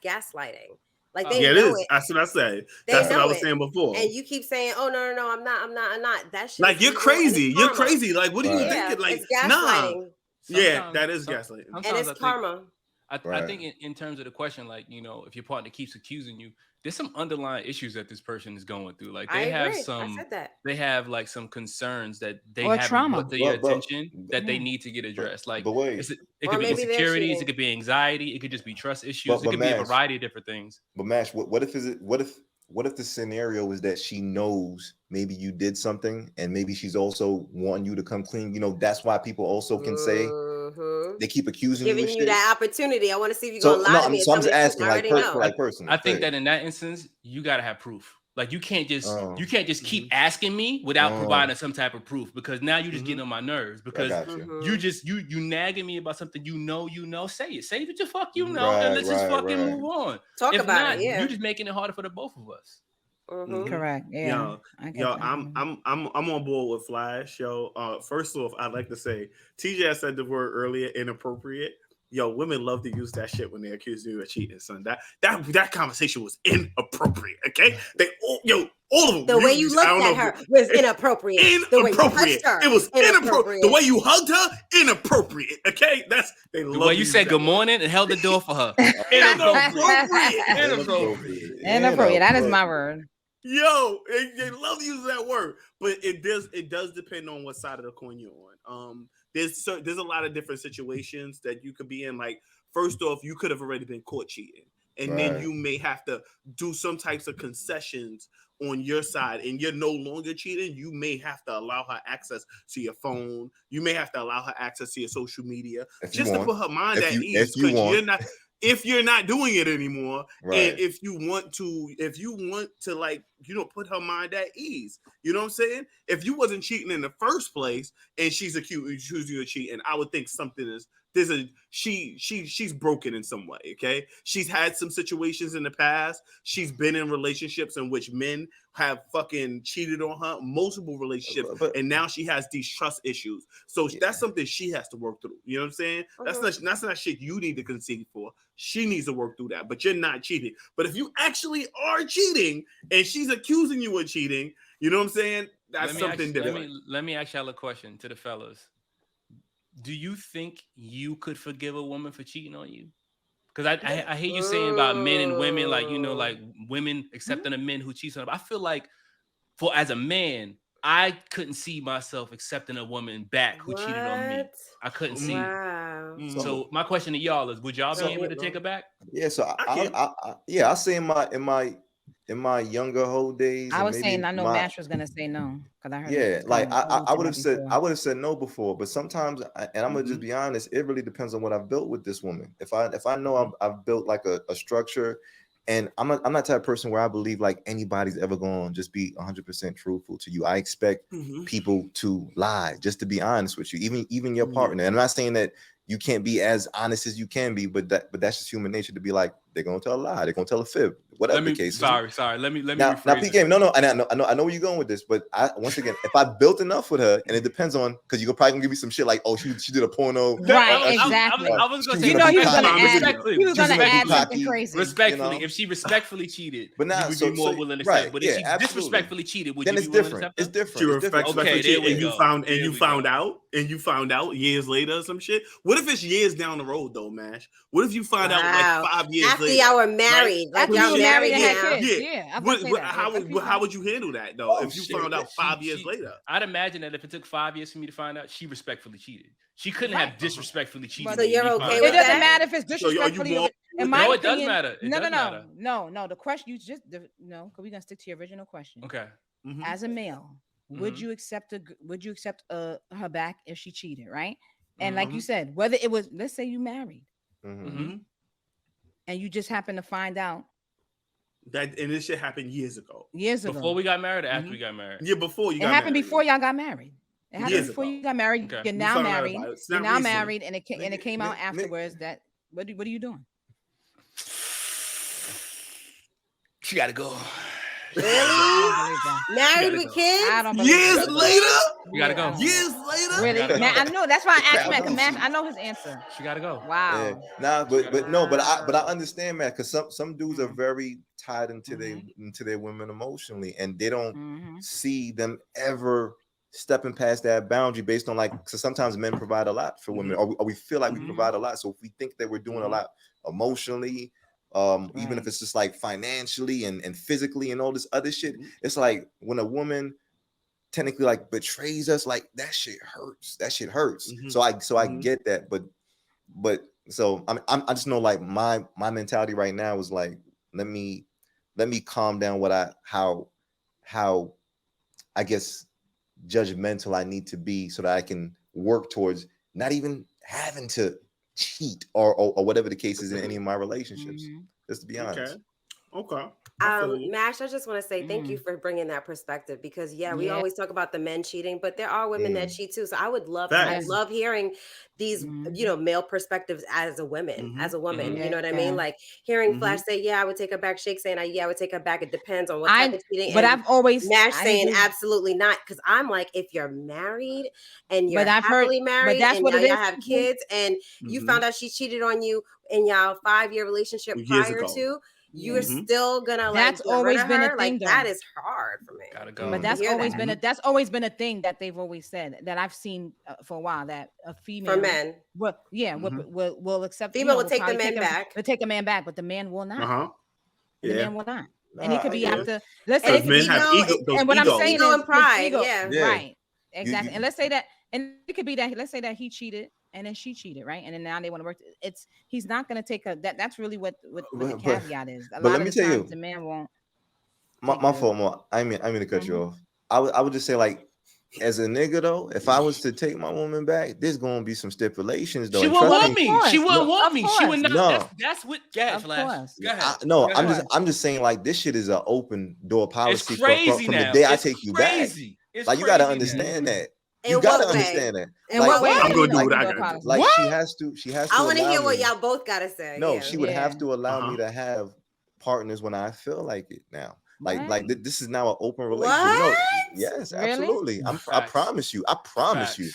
gaslighting. Like they know it. That's what I said. That's what I was saying before. And you keep saying, "Oh no, I'm not." That shit. Like you're crazy. You're crazy. Like what are you thinking? Like it's gaslighting. Yeah, that is gaslighting. And it's karma. I think in terms of the question, like, you know, if your partner keeps accusing you, there's some underlying issues that this person is going through. Like they have like some concerns that they haven't put their attention that they need to get addressed. Like it could be insecurities, it could be anxiety, it could just be trust issues, it could be a variety of different things. But Mash, what if the scenario is that she knows maybe you did something and maybe she's also wanting you to come clean? You know, that's why people also can say they keep accusing giving you that opportunity. I want to see if you're gonna lie to me. So I'm just asking, like person. I think that in that instance, you gotta have proof. Like you can't just keep asking me without providing some type of proof, because now you're just getting on my nerves, because you nagging me about something you know. Say it. Say what the fuck you know, and let's just fucking move on. Talk about it. Yeah, you're just making it harder for the both of us. Correct. Yeah. Yo, I'm on board with Flash. Yo, first off, I'd like to say TJ said the word earlier, inappropriate. Yo, women love to use that shit when they accuse you of cheating, son. That conversation was inappropriate. Okay, all of them. The way you looked at her was inappropriate. The way you touched her, it was inappropriate. The way you hugged her, inappropriate. Okay, the way you said good morning and held the door for her. Inappropriate. That is my word. Yo, they love to use that word, but it does depend on what side of the coin you're on. There's a lot of different situations that you could be in. Like, first off, you could have already been caught cheating, and then you may have to do some types of concessions on your side, and you're no longer cheating. You may have to allow her access to your phone. You may have to allow her access to your social media, just to put her mind at ease, because if you're not doing it anymore, and if you want to like, you know, put her mind at ease, you know what I'm saying? If you wasn't cheating in the first place and she's accusing you of cheating, I would think she's broken in some way. Okay, she's had some situations in the past. She's been in relationships in which men have fucking cheated on her, multiple relationships, and now she has these trust issues. So that's something she has to work through. You know what I'm saying? That's not shit you need to concede for. She needs to work through that. But you're not cheating. But if you actually are cheating and she's accusing you of cheating, you know what I'm saying? That's something different. Let me ask y'all a question to the fellas. Do you think you could forgive a woman for cheating on you? Because I hear you saying about men and women, like, you know, like women accepting a men who cheat on them. I feel like as a man, I couldn't see myself accepting a woman back who cheated on me. I couldn't see. Wow. So my question to y'all is, would y'all be able to take her back? Yeah. So I say in in my younger whole days, I was saying I know Mash was gonna say no because I heard. Yeah, like I would have said no before, but sometimes, and I'm gonna just be honest, it really depends on what I've built with this woman. If I know I've built like a structure, and I'm not the type of person where I believe like anybody's ever going to just be 100% truthful to you. I expect people to lie, just to be honest with you, even your partner. And I'm not saying that you can't be as honest as you can be, but that's just human nature to be like, they're gonna tell a lie, they're gonna tell a fib, whatever the case. Sorry. Let me now PK, no, and I know where you're going with this, but once again, if I built enough with her, and it depends on, because you're probably gonna give me some shit like, oh, she did a porno, right? Exactly. I was gonna say, he was gonna add something crazy. Respectfully, if she respectfully cheated, but now you would be more willing to say. But if she disrespectfully cheated, would you be willing to accept that? It's different. She respectfully cheated, and you found out years later or some shit. What if it's years down the road though, Mash? What if you find out like 5 years after later? y'all were married, like y'all married and had kids? Yeah. How would you handle that though if you found out 5 years later? I'd imagine that if it took 5 years for me to find out, she respectfully cheated. She couldn't have disrespectfully cheated. So you're okay with that? It doesn't matter if it's disrespectfully. No, it does matter. No. The question you just because we're gonna stick to your original question. Okay. As a male, would you accept her back if she cheated, right? And like you said, whether it was, let's say you married, and you just happen to find out that, and this shit happened years ago. Before we got married or after we got married? Yeah, before you got married. It happened married. Before y'all got married. It happened before ago. You got married. Okay. You're now married. You're now married, and it came out afterwards that what are you doing? She gotta go. Really? Married with kids? Years later? You gotta go. Years later? Really? Now, I know. That's why I asked Matt. I know his answer. She gotta go. Wow. Yeah. But I understand, man, because some dudes are very tied into their women emotionally, and they don't see them ever stepping past that boundary based on like, because sometimes men provide a lot for women, or we feel like we provide a lot. So if we think that we're doing a lot emotionally, even if it's just like financially and physically and all this other shit, it's like when a woman technically like betrays us, like that shit hurts. So I get that, but so I just know like my mentality right now is like, let me calm down how I guess judgmental I need to be so that I can work towards not even having to cheat or whatever the case is in any of my relationships. Just to be honest. Okay. Mash, I just want to say thank you for bringing that perspective, because we always talk about the men cheating, but there are women that cheat too. So I love hearing these, male perspectives as a woman, you know what I mean? Like hearing Flash say, I would take her back, Shake saying, I would take her back. It depends on what type of cheating. But I've always Mash saying absolutely not, because I'm like, if you're married and you're happily married, but that's and what now y'all have kids, and you found out she cheated on you in y'all 5-year relationship prior to. You're still gonna that's always been a thing. That is hard for me. Gotta go. But that's always been a thing that they've always said, that I've seen for a while, that a female for men will accept. Female will take the man back. Will take a man back, but the man will not. The man will not. And he could be after. Let's say men have ego. And what I'm saying is and pride. Right. Exactly. And let's say that, and it could be that. Let's say that he cheated, and then she cheated, right? And then now they want to work. He's not going to take that's really what the caveat is. A lot of the times the man won't. My fault, Mo. I mean to cut you off. I would just say, like, as a nigga though, if I was to take my woman back, there's gonna be some stipulations though. She wouldn't want me. She wouldn't want me. She would not. No. That's what. Flash. Go ahead. I'm just saying, like, this shit is an open door policy it's crazy from now. the day I take you back. Like, you gotta understand that. You gotta understand that. I'm gonna do what I gotta do. Like, she has to. I want to hear what y'all both gotta say. No, she would have to allow me to have partners when I feel like it now. Like this is now an open relationship. What? No, yes, absolutely. I promise you. I promise you.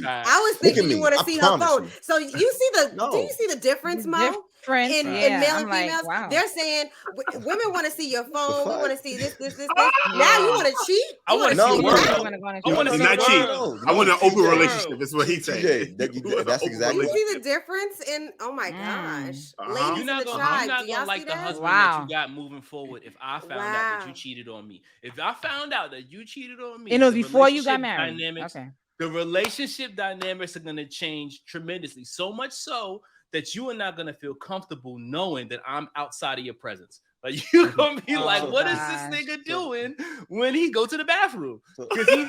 I was thinking you want to see her phone. So you see do you see the difference, Mo? In male and females, they're saying women want to see your phone. We want to see this. Now you want to cheat? I want to see the world. I want to not cheat. I want an open relationship. That's what he said. That's exactly. You see the difference in? Oh my gosh, ladies You're not gonna like the husband that you got moving forward. If I found out that you cheated on me, if I found out that you cheated on me, and it was before you got married. The relationship dynamics are going to change tremendously. So much so that you are not going to feel comfortable knowing that I'm outside of your presence. Like you gonna be like, what is this nigga doing when he go to the bathroom? Because you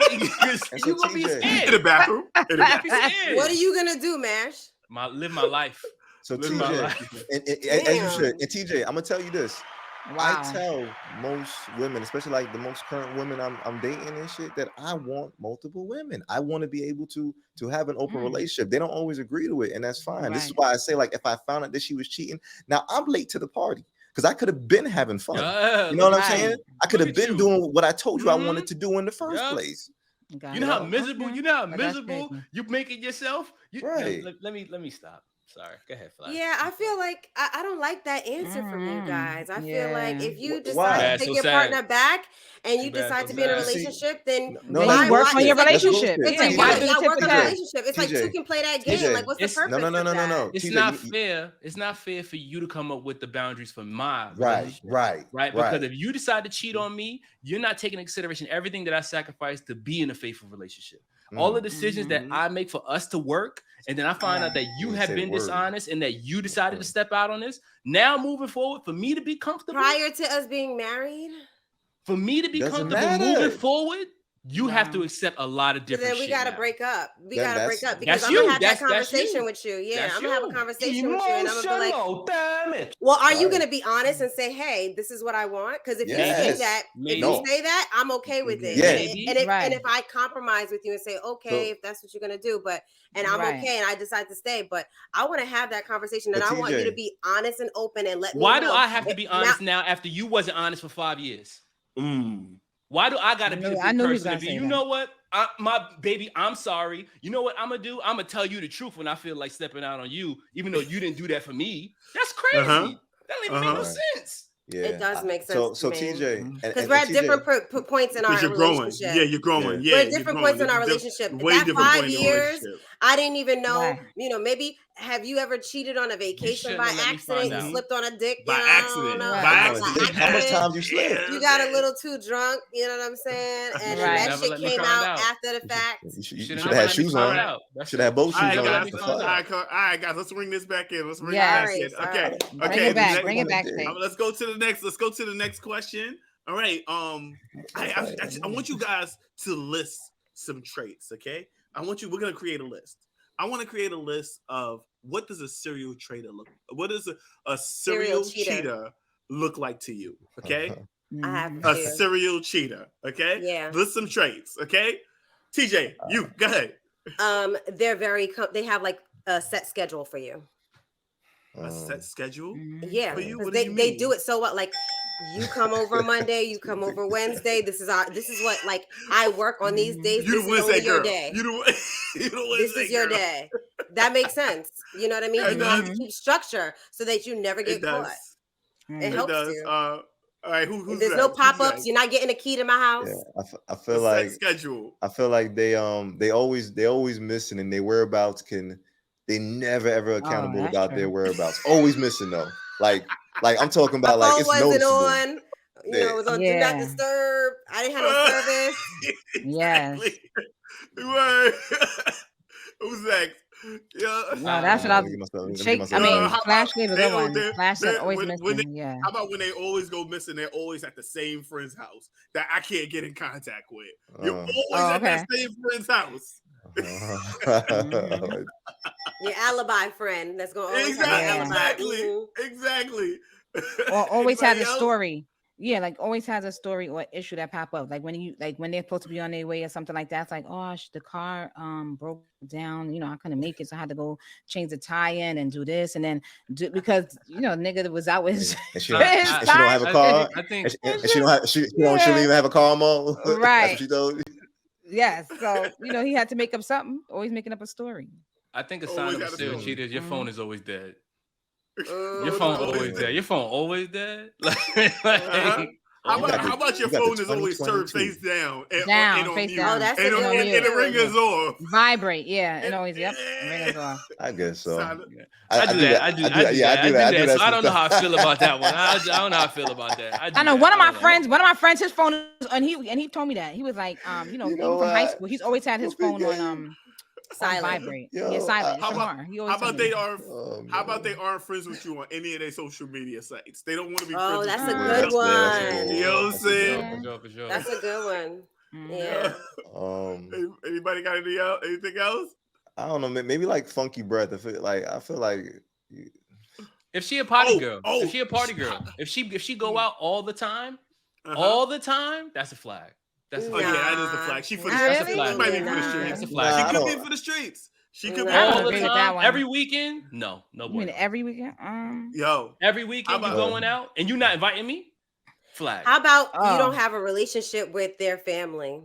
gonna be scared. In the bathroom. What are you gonna do, Mash? Live my life. So TJ, as you should. And TJ, I'm gonna tell you this. Wow. I tell most women, especially like the most current women I'm dating and shit, that I want multiple women. I want to be able to have an open relationship. They don't always agree to it, and that's fine. Right. This is why I say, like, if I found out that she was cheating, now I'm late to the party because I could have been having fun. You know what I'm saying? I could have been doing what I told you I wanted to do in the first place. You know how miserable you make it yourself. Right. Let me stop. Sorry, go ahead, Flash. Yeah, I feel like I don't like that answer from you guys. I feel like if you decide to take your partner back and you decide to be in a relationship, then why work on your relationship? It's like why work on a relationship? It's like two can play that game. Like, what's the purpose? No. It's not fair. It's not fair for you to come up with the boundaries for my right. Because if you decide to cheat on me, you're not taking into consideration everything that I sacrificed to be in a faithful relationship. All the decisions that I make for us to work, and then I find out that you have been dishonest and that you decided to step out on this. Now, moving forward, for me to be comfortable, prior to us being married, for me to be comfortable moving forward, you have to accept a lot of different shit. Then we gotta break up. We gotta break up because I'm gonna have that conversation with you. Yeah, I'm gonna have a conversation with you, and I'm gonna be like, damn it. Well, are you gonna be honest and say, hey, this is what I want? Because if you say that, I'm okay with it. And if I compromise with you and say, okay, if that's what you're gonna do, and I'm okay, and I decide to stay, but I want to have that conversation, and I want you to be honest and open and let me know. Why do I have to be honest now after you wasn't honest for 5 years? Why do I gotta be the person to be? You know what, my baby, I'm sorry. You know what I'm gonna do? I'm gonna tell you the truth when I feel like stepping out on you, even though you didn't do that for me. That's crazy. That don't even make no sense. Yeah, it does make sense. So TJ, because we're at different points in our relationship. Yeah, you're growing. Yeah, we're at different points in our relationship. That 5 years, I didn't even know. You know, maybe have you ever cheated on a vacation by accident? You slipped on a dick by accident. How much time you slipped? You got a little too drunk. You know what I'm saying? And that shit came out after the fact. You should have had shoes on. Should have both shoes on. All right, guys, let's bring this back in. Let's bring it back in. Okay. Bring it back. Let's go to the next question. All right. I want you guys to list some traits. Okay. We're gonna create a list. I want to create a list of what does a serial cheater look. What does a serial cheater look like to you? Okay. I have a serial cheater. Okay. Yeah. List some traits. Okay. TJ, you go ahead. They're they have like a set schedule for you. A set schedule? Yeah, because they do it so what, like you come over Monday, you come over Wednesday. This is what, like, I work on these days. You this is your day. This is your day. That makes sense. You know what I mean? You have to keep structure so that you never get caught. It helps you. All right, who's there's no pop-ups. You're not getting a key to my house. Yeah, I feel like schedule. I feel like they always missing, and their whereabouts they never ever accountable about their whereabouts. Always missing though. Like I'm talking about like it's wasn't noticeable. On. You know, it was on Do Not Disturb. I didn't have no service. Yes. Who's next? Yeah. No, that's what I was. Flash gave a good one. Flash said always missing. How about when they always go missing? They're always at the same friend's house that I can't get in contact with. You're always at that same friend's house. Your alibi friend that's going to always have an exactly. Or always has a story. Yeah, like always has a story or issue that pop up. Like when they're supposed to be on their way or something like that. It's like, oh, the car broke down. You know, I couldn't make it, so I had to go change the tire in and do this, and then because nigga was out with his she don't have a car. I think she don't even have a car mode. Right. Yes. So he had to make up something. Always making up a story. I think a sign of a serial cheater is your phone is always dead. Your phone always dead. Your phone always dead. How about your phone is always turned face down? Face down. Oh, that's and the ring is off. Vibrate. Yeah. And always, ring is off. I guess so. I do that. So I don't know how I feel about that one. I don't know how I feel about that. I know one of my friends, his phone, and he told me that. He was like, even from high school, he's always had his phone on Silent. Vibrate. Yo, Yeah, silent. How about they aren't friends with you on any of their social media sites? They don't want to be friends. Oh, that's with a you. good one. You know what I'm saying? For sure. That's a good one. Yeah. Anybody got anything else? I don't know. Maybe like funky breath. I feel like. If she a party girl, if she go out all the time, that's a flag. That's a flag. Oh yeah, that is the flag. She for the That's a streets. flag. She might be for the streets. That's a flag. She could be for the streets. She could be all the agree with that time, one. every weekend. No, You mean every weekend? every weekend you going out and you not inviting me? Flag. How about you don't have a relationship with their family?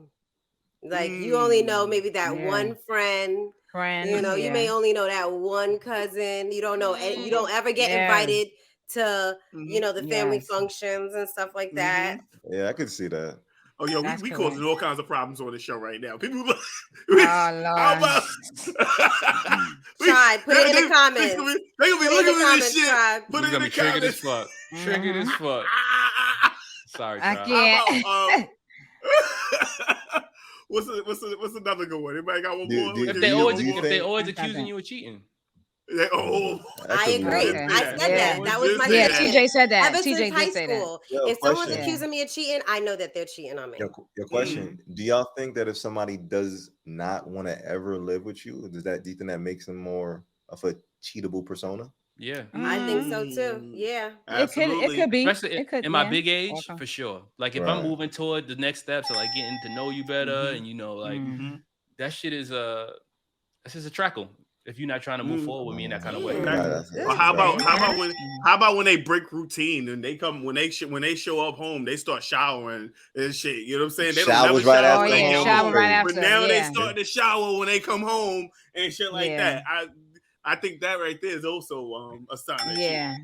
Like you only know maybe that one friend. You know, you may only know that one cousin. You don't know, and you don't ever get invited to, the family functions and stuff like that. Yeah, I could see that. Oh, yo, we causing all kinds of problems on the show right now. People, how about? Try put it in the comments. They gonna be looking at this shit. Tribe. Put it in the triggered as comments. fuck. Triggered as fuck. Sorry, I Tribe. can't. What's another good one? Anybody got one more? If they always accusing you of cheating. I agree. Okay. I said that. That was my TJ said that. Ever TJ since high did say school, that. if someone's accusing me of cheating, I know that they're cheating on me. Your question: do y'all think that if somebody does not want to ever live with you, do you think that makes them more of a cheatable persona? Yeah, I think so too. Yeah, absolutely. It could be. Especially in my big age, for sure. Like if I'm moving toward the next steps, so like getting to know you better, and that shit is that's just a trackle. If you're not trying to move forward with me in that kind of way. Or how about when they break routine and they come when they show up home, they start showering and shit. You know what I'm saying? They don't never shower right after. But now they start to shower when they come home and shit like that. I think that right there is also a sign.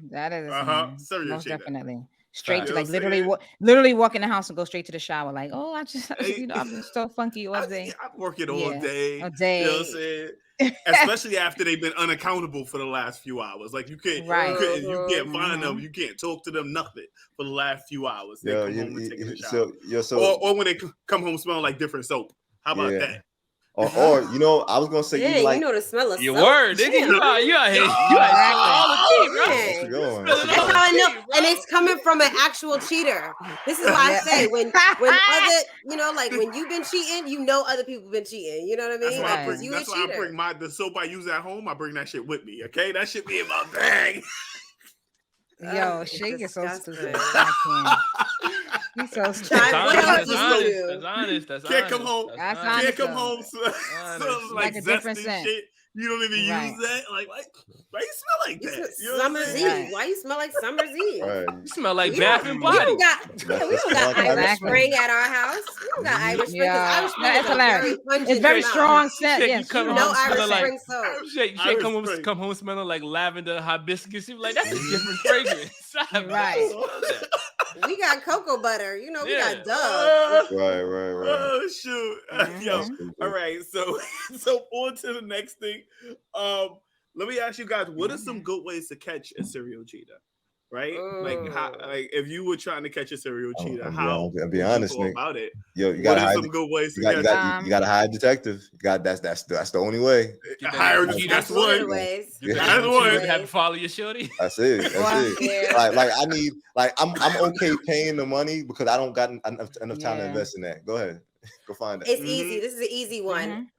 That is serious most shit. Definitely. Straight to like literally walk in the house and go straight to the shower. Like, I've been so funky all day. I'm working all day. All day. You know what I'm saying? Especially after they've been unaccountable for the last few hours. Like you can't find them, you can't talk to them, nothing for the last few hours. They come home and take a shower. Or when they come home smelling like different soap. How about that? Or I was gonna say, you know the smell of your soap. Word, nigga. You out here all the tea, bro. That's how I know, and it's coming from an actual cheater. This is why I say when other, like when you've been cheating, other people been cheating. You know what I mean? That's why I bring the soap I use at home. I bring that shit with me. Okay, that shit be in my bag. Yo, Shake is so stupid. I can't. He's so stupid. That's honest. Can't come home. Can't come home. Like a different scent. Shit. You don't even use that. Like, why you smell like that? Summer's Eve. Why you smell like Summer's Eve? You smell like Bath and Body. We don't got Irish Spring at our house. We don't got Irish Spring. Irish Spring is hilarious. It's very strong scent. Yes, no Irish Spring soap. Shake come home smelling like lavender hibiscus. You like that's a different fragrance. Right. We got cocoa butter. We got Dove. Right. Oh shoot. Yo. All right. So on to the next thing. Let me ask you guys, what are some good ways to catch a serial cheater? Right? Like if you were trying to catch a serial cheater, I'll be honest, Nick. About it? Yo, you gotta hire some good ways to catch you gotta hire a detective. That's the only way. Hire that's one. That's one. Have to follow your shorty. That's it. Like I need I'm okay paying the money because I don't got enough time to invest in that. Go ahead. Go find it. It's easy. This is an easy one.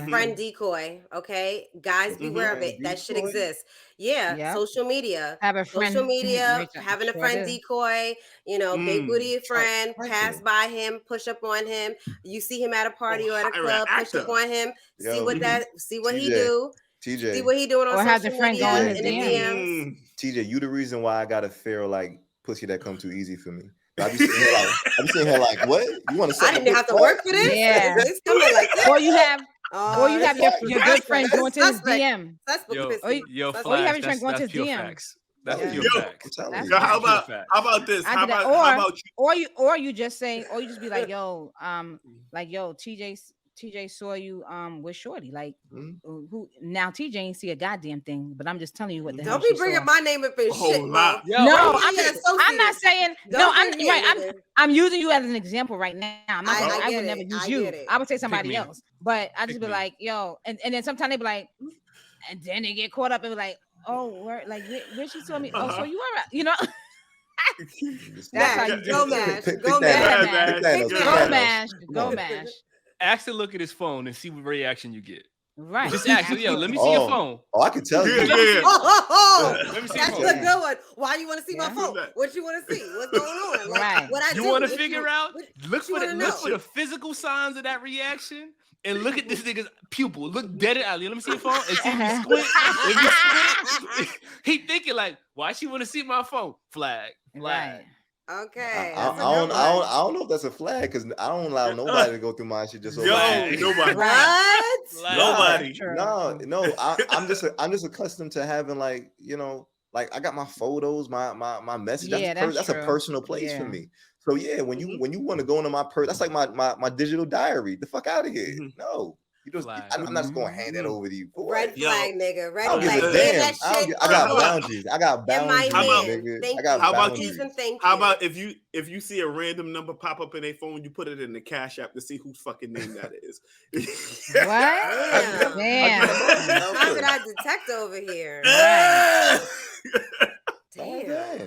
Friend decoy. Okay, guys, beware of it. That shit exists. Yeah. Social media. Social media. Having a friend decoy. Big booty friend. Pass by him. Push up on him. You see him at a party or at a club. Push up on him. See what he do. TJ. See what he doing on social have the friend media going in the DMs. TJ, you the reason why I got a fear like pussy that come too easy for me. I be seeing her like, what? You want to? I didn't have to work for this. Yeah. It's coming like this. Or you have your good friend going to his DM. Or you have your friend going to his DM. That's pure facts. How about this? How about you? Or you just be like, yo, TJ TJ saw you with Shorty. Like, who now? TJ ain't see a goddamn thing, but I'm just telling you what the hell. Don't be bringing my name up in shit, Mo. No, I'm not saying. No, I'm using you as an example right now. I'm not saying I would never use you. I would say somebody else, but I just be like, yo, and then sometimes they be like, and then they get caught up and be like, oh, where she saw me? Oh, so you were, you know. That's how you go mash. Go mash. Ask to look at his phone and see what reaction you get. Right. Just ask him, yo, let me see your phone. Oh, I can tell you. Let me see that's a good one. Why you want to see my phone? What you want to see? What's going on? Like, right. What I you want to figure out? Look for the physical signs of that reaction. And look at this nigga's pupil. Look dead at Ali. Let me see your phone. And see if you squint. If you squint, he thinking like, why she want to see my phone? Flag. Right. Okay. I don't know if that's a flag because I don't allow nobody to go through my shit just so nobody. What? Nobody. No. I'm just accustomed to having like, you know, like I got my photos, my message. That's a personal place for me. So yeah, when you want to go into my that's like my digital diary. The fuck out of here. No. You just, I'm not just gonna hand that over to you. Red flag, nigga. Red flag. Damn. I got boundaries. I got boundaries, nigga. How about if you see a random number pop up in a phone, you put it in the Cash App to see whose fucking name that is. What? Damn. How did I detect over here? Damn.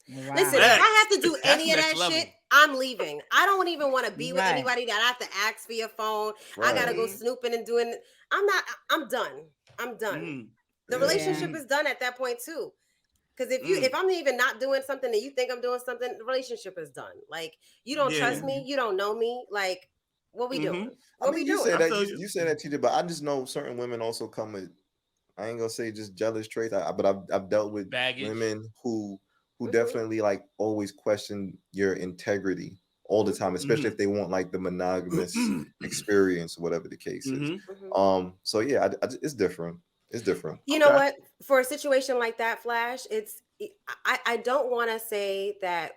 Wow. Listen, if I have to do any of that shit, I'm leaving. I don't even want to be with anybody that I have to ask for your phone. I gotta go snooping and doing. I'm done. The relationship is done at that point too. Because if I'm even not doing something and you think I'm doing something, the relationship is done. Like you don't trust me, you don't know me. Like what we doing? What we doing? You say that, TJ, but I just know certain women also come with. I ain't gonna say just jealous traits, but I've dealt with women who definitely like always question your integrity all the time, especially if they want like the monogamous experience, whatever the case is. So yeah, it's different. It's different. You know what? For a situation like that, Flash, I don't want to say that.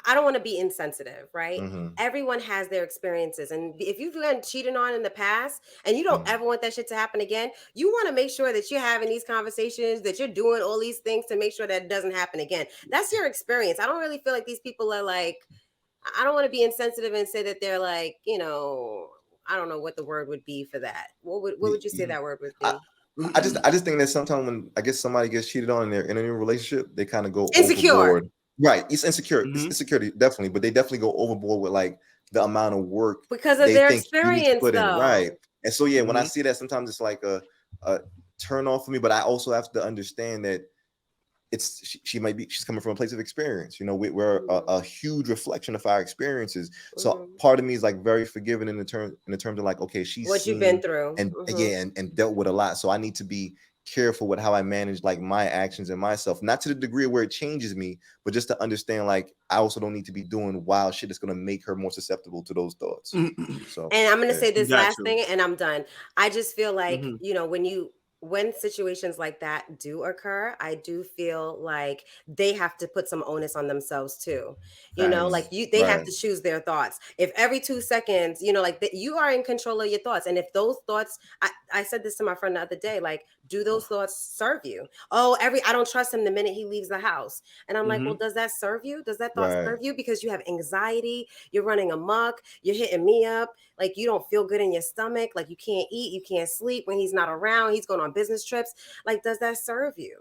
I don't want to be insensitive, right? Everyone has their experiences. And if you've been cheated on in the past and you don't ever want that shit to happen again, you want to make sure that you're having these conversations, that you're doing all these things to make sure that it doesn't happen again. That's your experience. I don't really feel like these people are like, I don't want to be insensitive and say that they're like, you know, I don't know what the word would be for that. What would you say that word would be? I just think that sometimes when I guess somebody gets cheated on and they're in a new relationship, they kind of go insecure. Overboard. Right, it's insecure. It's insecurity, definitely, but they definitely go overboard with like the amount of work because of their experience, though. Right, and so yeah, when I see that, sometimes it's like a turn off for me. But I also have to understand that she's coming from a place of experience. You know, we're a huge reflection of our experiences. So part of me is like very forgiving in the terms of like, okay, she's what you've been through, and and dealt with a lot. So I need to be careful with how I manage like my actions and myself, not to the degree where it changes me, but just to understand like I also don't need to be doing wild shit that's going to make her more susceptible to those thoughts. So, and I'm going to say this last thing and I'm done. I just feel like, you know, when situations like that do occur, I do feel like they have to put some onus on themselves too. You know, like they have to choose their thoughts. If every 2 seconds, you know, like you are in control of your thoughts. And if those thoughts, I said this to my friend the other day, like, do those thoughts serve you? Oh, I don't trust him the minute he leaves the house. And I'm like, well, does that serve you? Does that thought serve you? Because you have anxiety, you're running amok, you're hitting me up, like you don't feel good in your stomach, like you can't eat, you can't sleep when he's not around, he's going on business trips. Like, does that serve you?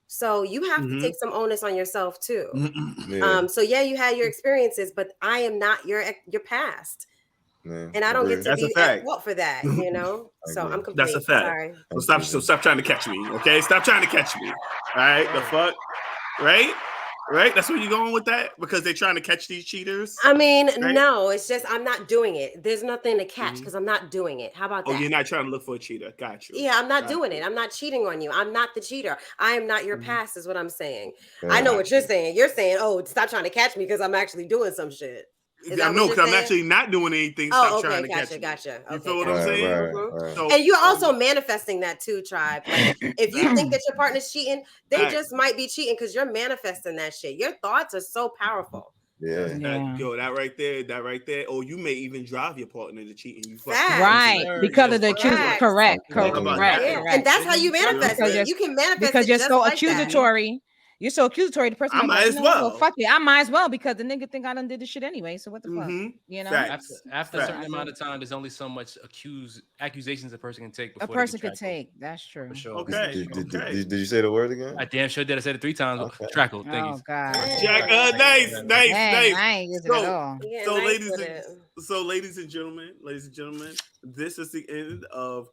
So you have to take some onus on yourself too. So yeah, you had your experiences, but I am not your past. Man, and I don't get to be at fault for that, you know. So I'm complete. That's a fact. Sorry. So stop trying to catch me, okay? Stop trying to catch me. All right, the fuck, right? That's where you're going with that, because they're trying to catch these cheaters. I mean, no, it's just I'm not doing it. There's nothing to catch because I'm not doing it. How about that? Oh, you're not trying to look for a cheater. Got you. Yeah, I'm not doing it. I'm not cheating on you. I'm not the cheater. I am not your past, is what I'm saying. I know what you're saying. You're saying, oh, stop trying to catch me because I'm actually doing some shit. I know, because I'm actually not doing anything. Stop trying to catch me. Gotcha. You feel what I'm saying? Right. So, and you're also manifesting that too, Tribe. Like, if you think that your partner's cheating, they just might be cheating because you're manifesting that shit. Your thoughts are so powerful. That right there. Or you may even drive your partner to cheat, and you right because of the accusation. Correct. And that's how you manifest it. You can manifest because it you're just so like accusatory. That. You're so accusatory. The person I might as well. Fuck it. I might as well because the nigga think I done did this shit anyway. So what the fuck? You know. After a certain amount of time, there's only so much accusations a person can take. Before a person could take. That's true. For sure. Okay. Did you say the word again? I damn sure did. I said it 3 times. Okay. Trackled. Thank you. Oh God. Nice. I ain't using it at all. So, ladies and gentlemen, this is the end of.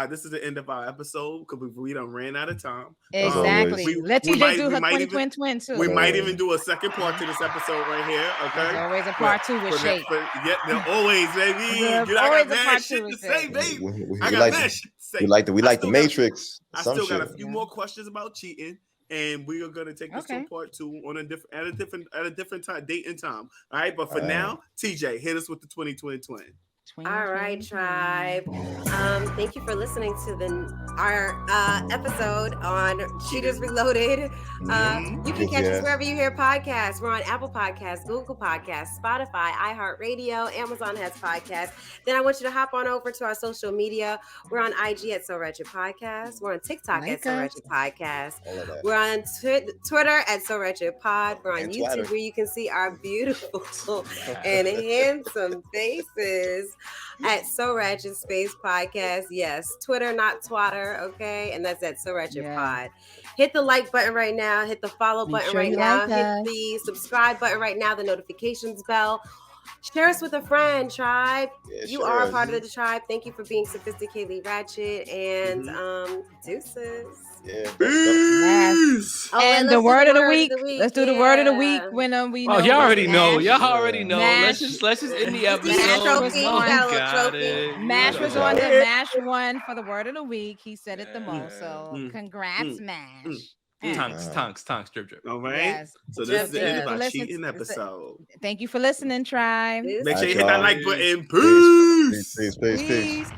This is the end of our episode because we done ran out of time. Exactly. Let TJ do her twin too. We might even do a second part to this episode right here. Okay. There's always a part 2 with Shake. Yeah, always, baby. I got mad shit to say, baby. I got mad shit to say. We like the Matrix. I still got a few more questions about cheating. And we are gonna take this to part 2 on at a different time, date and time. All right, but for now, TJ, hit us with the 2020 twin. All right, tribe. Thank you for listening to our episode on Cheaters Reloaded. You can catch us wherever you hear podcasts. We're on Apple Podcasts, Google Podcasts, Spotify, iHeartRadio, Amazon has podcasts. Then I want you to hop on over to our social media. We're on IG at So Ratchet Podcast. We're on TikTok at So Ratchet Podcast. We're on Twitter at So Ratchet Pod. We're on YouTube where you can see our beautiful and handsome faces. At So Ratchet Space Podcast. Yes, Twitter, not twatter, okay? And that's at So Ratchet Pod. Hit the like button right now. Hit the follow button right now. Hit the subscribe button right now. The notifications bell. Share us with a friend, tribe. You are a part of the tribe. Thank you for being sophisticatedly ratchet and deuces. Yeah. Peace. And the word of the week. Let's do the word of the week when we know. Oh, y'all already know. Let's just end the episode. Mash was on the Mash one for the word of the week. He said it the most. So congrats, Mash. Tonks, drip. All right. Yes. So this is the end of our cheating episode. Thank you for listening, tribe. Make sure you hit that like button. Peace. Peace.